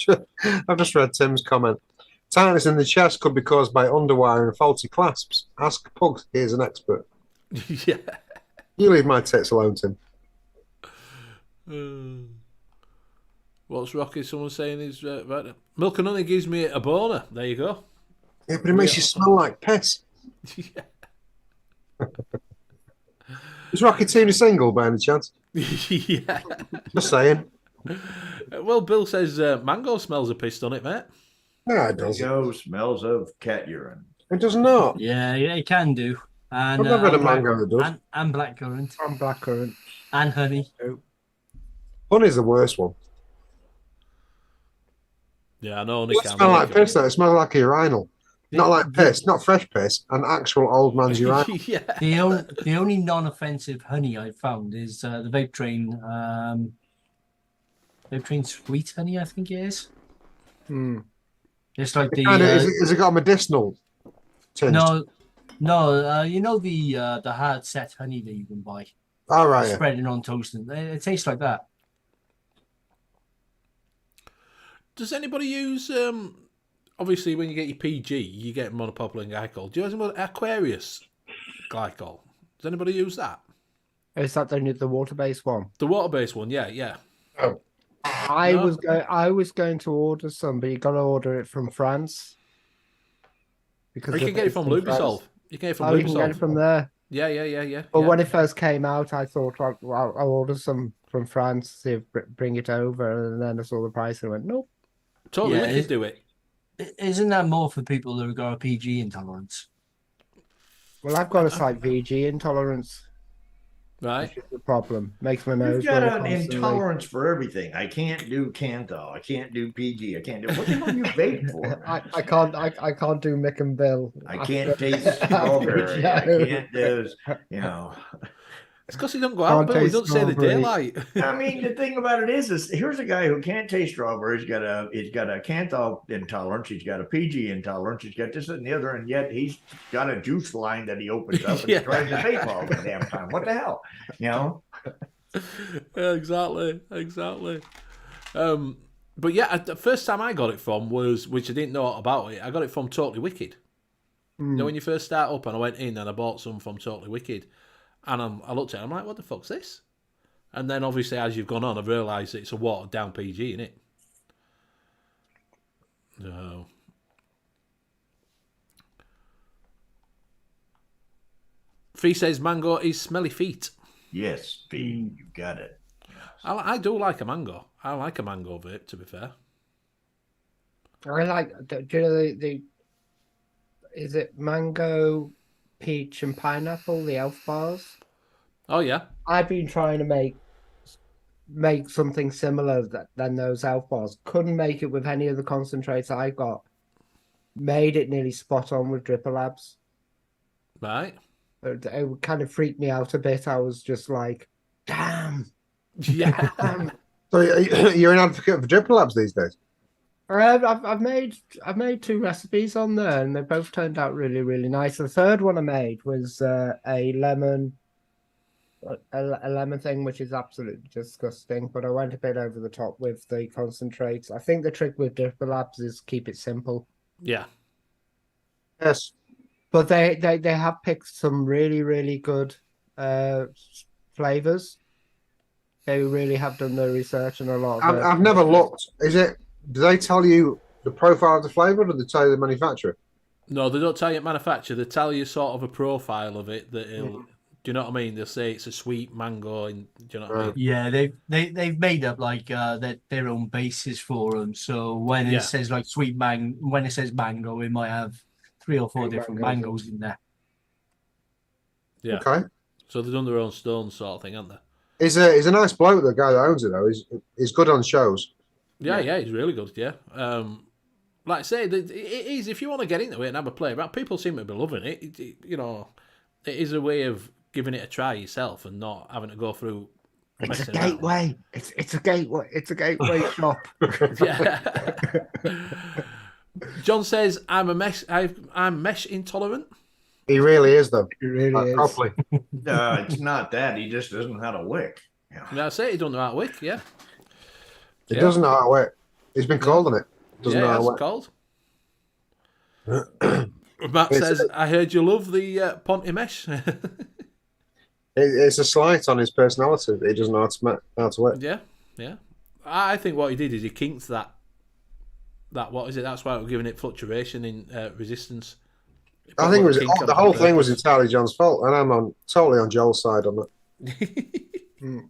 just read Tim's comment. Tightness in the chest could be caused by underwire and faulty clasps. Ask Pugs. Here's an expert. Yeah. You leave my tits alone, Tim. What's Rocky? Someone saying is right. Milk and honey gives me a boner. There you go. Yeah, but it makes you smell like piss. Yeah. Is Rocky Tina single by any chance? Yeah. Just saying. Well, Bill says mango smells of piss, doesn't it, mate? No, it doesn't. Mango smells of cat urine. It does not. Yeah, it can do. And, I've never had a and mango that does. And blackcurrant. And blackcurrant. And honey. Honey's the worst one. Yeah, I know. Honey It smells like piss, though. It smells like a urinal. Not like piss, not fresh piss, an actual old man's urinal. Yeah. The only non-offensive honey I've found is the Vape Train Sweet Honey, I think it is. It's like the Has it got a medicinal tinge? No, you know the hard set honey that you can buy, All right. Yeah. spreading on toast, and it tastes like that. Does anybody use? Obviously, when you get your PG, you get monopropylene glycol. Do you use Aquarius glycol? Does anybody use that? Is that the water-based one? The water-based one, yeah. Oh. I was going to order some, but you got to order it from France. Because You can get it from Lubisolve. You can get it from Lubisolve. You can get it from there. Yeah. But when it first came out, I thought, well, I'll order some from France, see if bring it over, and then I saw the price and I went, nope. Totally Liquid do it. Isn't that more for people who got a PG intolerance? Well, I've got a slight VG intolerance. Right. Which is the problem. Makes my nose You've got run an constantly. intolerance for everything. I can't do Canthal. I can't do PG. I can't do what the hell you vape for? I can't do Mick and Bill. I can't taste strawberry. I can't do, It's because he don't go out, Bill. He don't say the daylight. I mean, the thing about it is here's a guy who can't taste strawberry. He's got a Canthal intolerance. He's got a PG intolerance. He's got this and the other, and yet he's got a juice line that he opens up and he tries to vape all the damn time. What the hell, Yeah, exactly. But yeah, the first time I got it from was, which I didn't know about it. I got it from Totally Wicked. You know, when you first start up, and I went in and I bought some from Totally Wicked. And I looked at it, I'm like, what the fuck's this? And then obviously as you've gone on, I've realised it's a watered down PG, innit? So. Fee says mango is smelly feet. Yes, Fee, you got it. I do like a mango. I like a mango vape, to be fair. I like, do you know is it mango, peach and pineapple, the elf bars? Oh yeah. I've been trying to make something similar than those elf bars. Couldn't make it with any of the concentrates I got. Made it nearly spot on with Dripper Labs. Right. It kind of freaked me out a bit. I was just like, damn. Yeah. So you're an advocate for Dripper Labs these days? I've made 2 recipes on there, and they both turned out really, really nice. The third one I made was a lemon thing, which is absolutely disgusting. But I went a bit over the top with the concentrates. I think the trick with Dripper Labs is keep it simple. Yeah. Yes. But they have picked some really, really good flavors. They really have done their research and a lot of I've never looked. Do they tell you the profile of the flavour, or do they tell you the manufacturer? No, they don't tell you manufacturer. They tell you sort of a profile of it. That do you know what I mean? They'll say it's a sweet mango, and do you know what I mean? Yeah, they've made up like their own bases for them. So when it says like when it says mango, it might have 3 or 4 different mangoes in there. Yeah. Okay. So they've done their own stone sort of thing, haven't they? He's a nice bloke, the guy that owns it, though. He's good on shows. Yeah, he's really good. Yeah, like I say, it is. If you want to get into it and have a play about, people seem to be loving it. You know, it is a way of giving it a try yourself and not having to go through. It's a gateway. It's a gateway. It's a gateway shop. Yeah. John says, I'm mesh intolerant. He really is, though. It really is. Properly. It's not that. He just doesn't know how to wick. Yeah. That's it. He don't know how to wick, yeah. He Yeah. doesn't know how to work. He's been called on it. Doesn't know how to It's work. cold. Matt says, I heard you love the Ponty mesh. It's a slight on his personality that he doesn't know how to work. Yeah. I think what he did is he kinked that what is it? That's why we're giving it fluctuation in resistance. I think the whole thing was entirely John's fault, and I'm totally on Joel's side on that.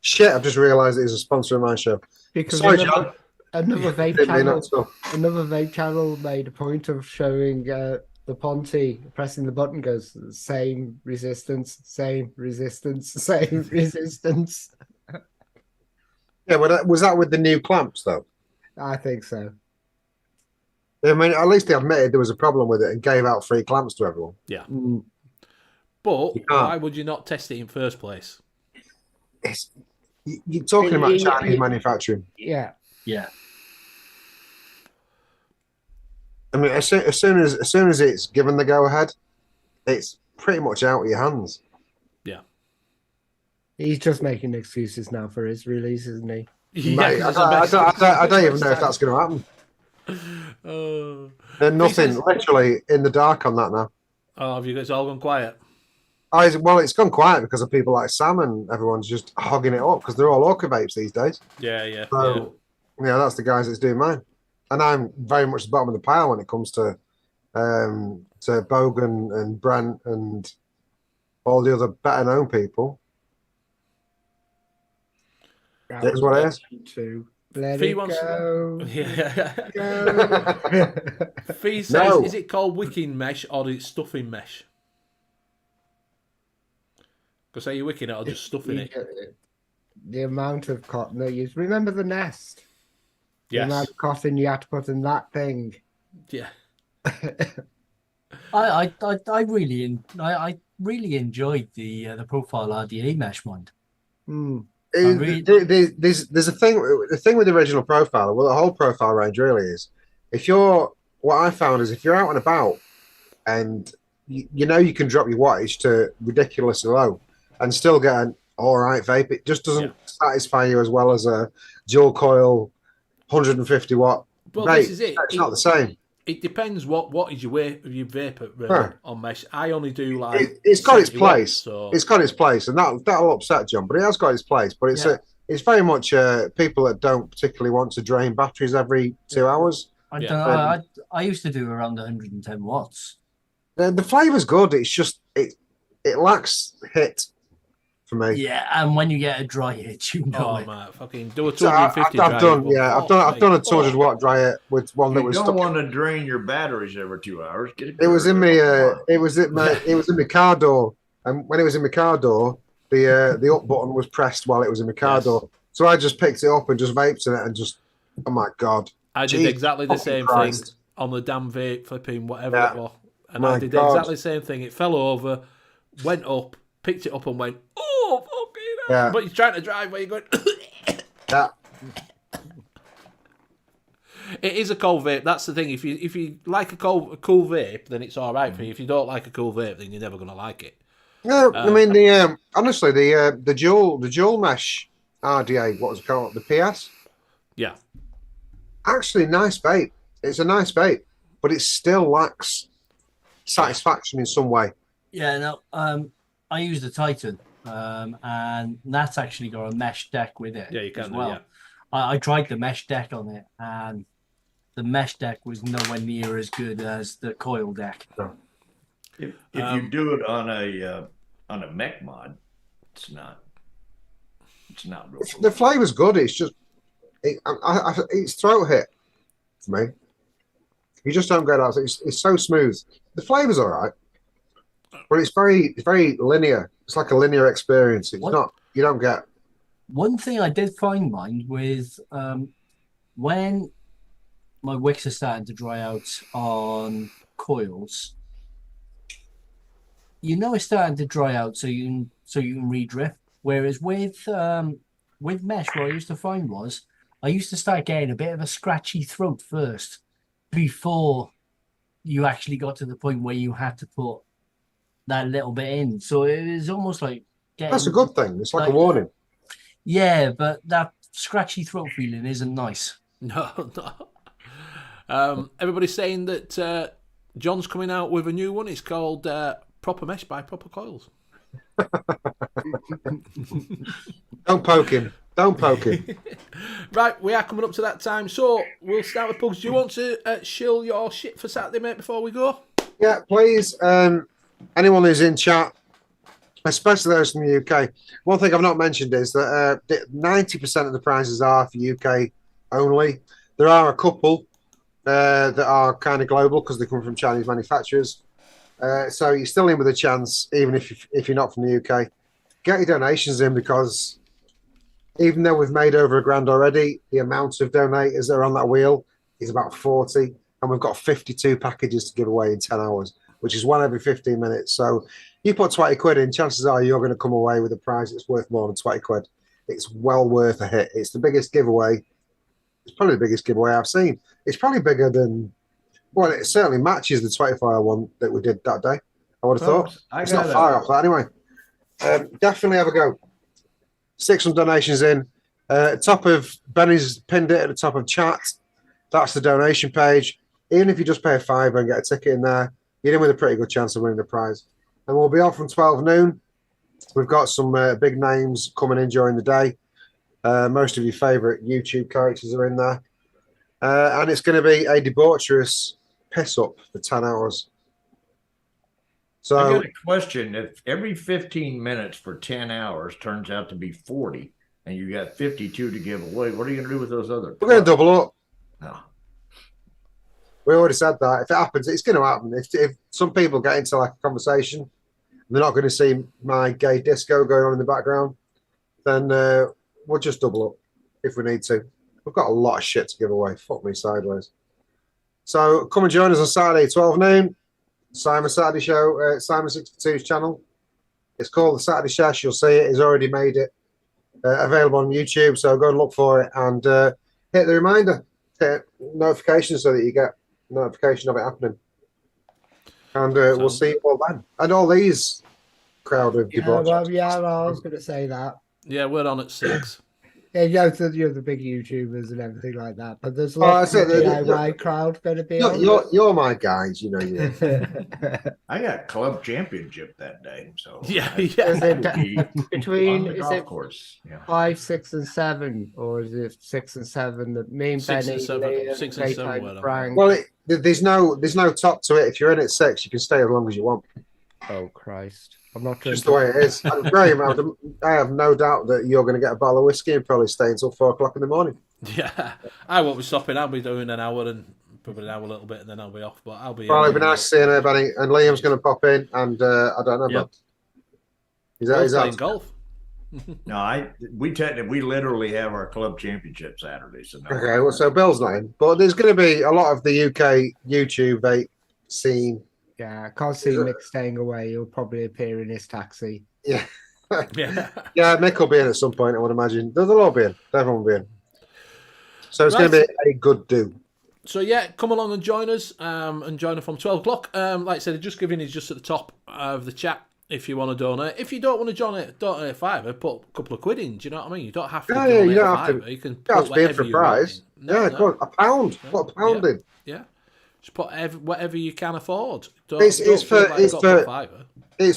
Shit! I've just realised that he's a sponsor of my show. Because Sorry, John. another vape Didn't mean channel, that to. another vape channel made a point of showing the Ponty pressing the button goes same resistance, same resistance, same resistance. Yeah, but was that with the new clamps though? I think so. I mean, at least they admitted there was a problem with it and gave out free clamps to everyone. Yeah. Mm. But You can't. why would you not test it in first place? You're talking about Chinese manufacturing. Yeah. Yeah. I mean, as soon as it's given the go ahead, it's pretty much out of your hands. Yeah. He's just making excuses now for his release, isn't he? Mate, I don't even know if that's going to happen. There's nothing literally in the dark on that now. Oh, have you guys all gone quiet? Well, it's gone quiet because of people like Sam and everyone's just hogging it up because they're all Orca vapes these days. Yeah. So, yeah, that's the guys that's doing mine. And I'm very much the bottom of the pile when it comes to Bogan and Brent and all the other better known people. That's what it is. To let Fee it wants- go. Yeah. Go. Fee says, No. is it called wicking mesh or is it stuffing mesh? Because are you wicking it or just stuffing it? The amount of cotton they use. Remember the nest? The Yes. amount of cotton you had to put in that thing. Yeah. I really enjoyed the profile RDA mesh one. Mm. There's a thing. The thing with the original profile, well, the whole profile range really is. What I found is if you're out and about, and you know you can drop your wattage to ridiculously low, and still get an all right vape. It just doesn't satisfy you as well as a dual coil, 150 watt. Well, vape. this is it. It's not the same. It depends what is your vapor really on mesh. I only do like It's got its 70 watts, place. so It's got its place, and that'll upset John, but it has got its place. But it's very much people that don't particularly want to drain batteries every 2 hours. I used to do around 110 watts. The flavour's good. It's just it lacks hit for me. Yeah, and when you get a dry hit, you know it. man, fucking do a So 250 I've done a 200 watt dry it with one that You was don't stuck. want to drain your batteries every 2 hours. Get It was in my car door, and when it was in my car door, the up button was pressed while it was in my car door. So I just picked it up and just vaped in it, and just oh my god! I did exactly the same thing on the damn vape flipping whatever it was, and I did exactly the same thing. It fell over, went up, picked it up, and went fucking hell. But you're trying to drive where you're going. Yeah. It is a cold vape. That's the thing. If you like a cool vape, then it's all right for you. If you don't like a cool vape, then you're never gonna like it. No, I mean honestly the dual mesh RDA, what was it called? The PS. Yeah. Actually, nice vape. It's a nice vape, but it still lacks satisfaction in some way. Yeah, no. I use the Titan, and that's actually got a mesh deck with it. Yeah, you can as well. yeah. I tried the mesh deck on it, and the mesh deck was nowhere near as good as the coil deck. If you do it on a mech mod, it's not real. The flavor's good. It's just it's throat hit for me. You just don't get out. It's so smooth. The flavor's all right, but it's very linear. It's like a linear experience. It's not. You don't get. One thing I did find mine with when my wicks are starting to dry out on coils, it's starting to dry out so you can redrift. Whereas with mesh, what I used to find was I used to start getting a bit of a scratchy throat first before you actually got to the point where you had to put that little bit in. So it was almost like getting, That's a good thing. It's like a warning. Yeah, but that scratchy throat feeling isn't nice. No, no. Everybody's saying that John's coming out with a new one. It's called Proper Mesh by Proper Coils. Don't poke him. Don't poke him. Right, we are coming up to that time, so we'll start with Pugs. Do you want to shill your shit for Saturday, mate, before we go? Yeah, please. Anyone who's in chat, especially those from the UK. One thing I've not mentioned is that 90% of the prizes are for UK only. There are a couple that are kind of global because they come from Chinese manufacturers. So you're still in with a chance, even if you're not from the UK. Get your donations in, because even though we've made over £1,000 already, the amount of donators that are on that wheel is about 40, and we've got 52 packages to give away in 10 hours, which is one every 15 minutes. So you put 20 quid in, chances are you're going to come away with a prize that's worth more than 20 quid. It's well worth a hit. It's the biggest giveaway. It's probably the biggest giveaway I've seen. It's probably bigger than, well, it certainly matches the 24-hour one that we did that day, I would have thought. It's not far off that anyway. Definitely have a go. Stick some donations in. Top of Benny's pinned it at the top of chat. That's the donation page. Even if you just pay a £5 and get a ticket in there, you're in with a pretty good chance of winning the prize. And we'll be on from 12 noon. We've got some big names coming in during the day. Most of your favourite YouTube characters are in there. And it's going to be a debaucherous piss up for 10 hours. So I got a question. If every 15 minutes for 10 hours turns out to be 40, and you got 52 to give away, what are you going to do with those other? we're going to double up. No. We already said that. If it happens, it's going to happen. If some people get into like a conversation, and they're not going to see my gay disco going on in the background, then we'll just double up if we need to. We've got a lot of shit to give away. Fuck me sideways. So come and join us on Saturday, 12 noon. Simon Saturday Show, Simon 62's channel. It's called the Saturday Shash. You'll see it. He's already made it available on YouTube. So go and look for it and hit the reminder, hit notifications so that you get notification of it happening. And we'll see you all then. And all these crowd of debauchees. I was going to say that. Yeah, we're on at 6. Yeah, you're the big YouTubers and everything like that, but there's lots of DIY crowd going to be on. You're my guys, you know. You. I got club championship that day, so yeah. Between is it course, 5, 6, and 7, or is it 6 and 7? That me and 6 Benny, and 7, 6 and 7. Frank. Well, there's no top to it. If you're in at 6, you can stay as long as you want. Oh Christ! I'm not just the way it is. Graham, I have no doubt that you're going to get a bottle of whiskey and probably stay until 4 o'clock in the morning. Yeah, I won't be stopping. I'll be doing an hour and probably an hour a little bit, and then I'll be off. But I'll be. Well, it'd be nice to see you there, Benny. And Liam's going to pop in, and I don't know. Yep. But he's playing golf. No, we literally have our club championship Saturday. So no. Okay, well, so Bill's not in, but there's going to be a lot of the UK YouTube vape scene. Yeah, I can't see Mick staying away. He'll probably appear in his taxi. Yeah. Yeah, Mick will be in at some point, I would imagine. They'll all be in. Everyone will be in. So it's going to be a good do. So yeah, come along and join us. And join us from 12 o'clock. Like I said, just giving is just at the top of the chat if you want to donate. If you don't want to donate a £5, put a couple of quid in. Do you know what I mean? You don't have to donate you don't a have £5. to. You can put whatever you want. No, go on. £1. Yeah. Put £1 in. Yeah. Just put whatever you can afford. It's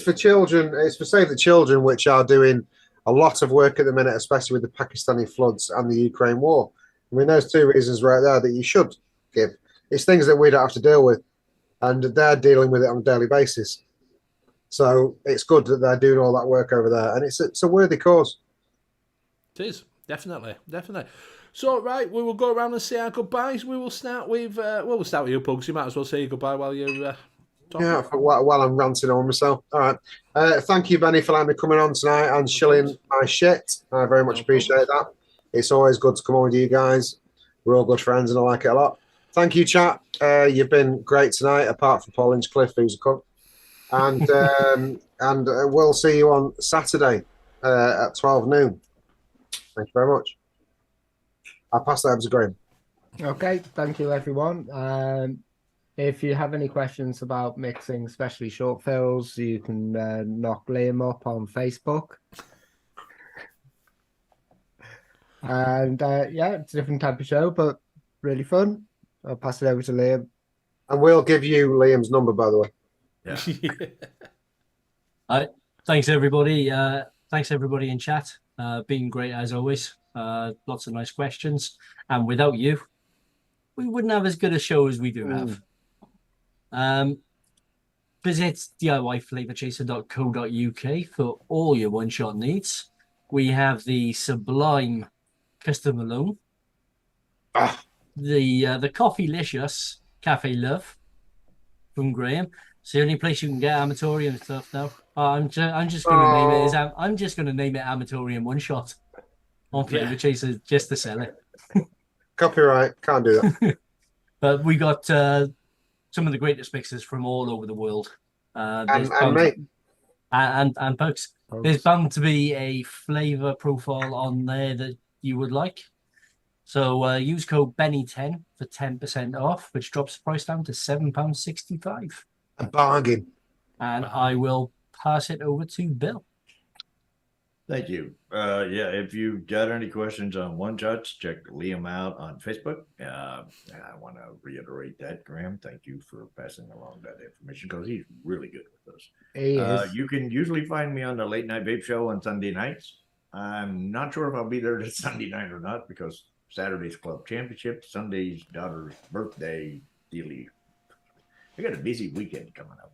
for children. It's for Save the Children, which are doing a lot of work at the minute, especially with the Pakistani floods and the Ukraine war. I mean, there's 2 reasons right there that you should give. It's things that we don't have to deal with, and they're dealing with it on a daily basis. So it's good that they're doing all that work over there, and it's a worthy cause. It is definitely. So right, we will go around and say our goodbyes. We will start with we'll start with you, Pugs. You might as well say your goodbye while you're talking. Yeah, while I'm ranting on myself. All right. Thank you, Benny, for letting me come on tonight and shilling my shit. I very much appreciate that. It's always good to come on with you guys. We're all good friends, and I like it a lot. Thank you, chat. You've been great tonight, apart from Paul Inchcliffe, who's a cunt. And we'll see you on Saturday at 12 noon. Thank you very much. I'll pass that over to Graham. Okay, thank you, everyone. If you have any questions about mixing, especially short fills, you can knock Liam up on Facebook. And yeah, it's a different type of show, but really fun. I'll pass it over to Liam. And we'll give you Liam's number, by the way. Yeah. Thanks everybody. Thanks everybody in chat. Been great as always. Lots of nice questions. And without you, we wouldn't have as good a show as we do have. Visit DIYFlavorchaser.co.uk for all your one-shot needs. We have the sublime Custom Malone, the Coffee-licious Cafe Love from Graham. It's the only place you can get Amatorium stuff now. I'm just going to name it. I'm just going to name it Amatorium One Shot on Flavor Chaser just to sell it. Copyright, can't do that. But we got some of the greatest mixers from all over the world. And folks, there's bound to be a flavor profile on there that you would like. So use code Benny10 for 10% off, which drops the price down to £7.65. A bargain. And I will pass it over to Bill. Thank you. Yeah, if you got any questions on one shots, check Liam out on Facebook. I want to reiterate that, Graham. Thank you for passing along that information because he's really good with those. He is. You can usually find me on the Late Night Vape Show on Sunday nights. I'm not sure if I'll be there this Sunday night or not because Saturday's Club Championship, Sunday's daughter's birthday, dealy. I got a busy weekend coming up.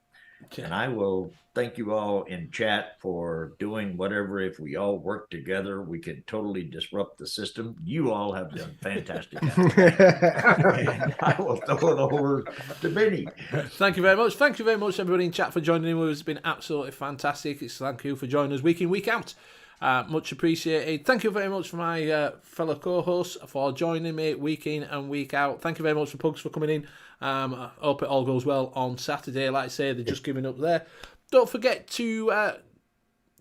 And I will thank you all in chat for doing whatever. If we all work together, we can totally disrupt the system. You all have done fantastic. And I will throw it over to Benny. Thank you very much. Thank you very much, everybody in chat, for joining in with us. It's been absolutely fantastic. Thank you for joining us week in, week out. Much appreciated. Thank you very much for my fellow co-hosts for joining me week in and week out. Thank you very much for Pugs for coming in. I hope it all goes well on Saturday. Like I say, they're just giving up there. Don't forget to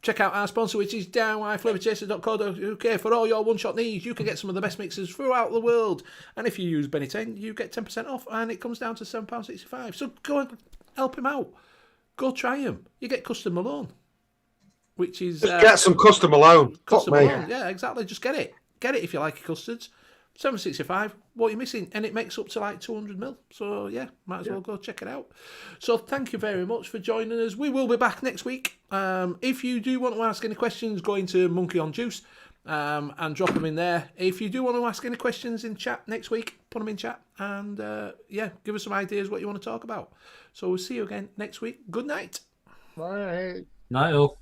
check out our sponsor, which is DIYFlavorchaser.co.uk. For all your one-shot needs, you can get some of the best mixers throughout the world. And if you use Benny 10, you get 10% off, and it comes down to £7.65. So go and help him out. Go try him. You get Custom Malone, which is... Just get some Custom Malone. Custom Malone. Yeah, exactly. Just get it. Get it if you like your custards. £7.65. What are you missing? And it makes up to like 200ml. So yeah, might as well go check it out. So thank you very much for joining us. We will be back next week. If you do want to ask any questions, go into Monkey on Juice and drop them in there. If you do want to ask any questions in chat next week, put them in chat and yeah, give us some ideas what you want to talk about. So we'll see you again next week. Good night. Bye. Night all.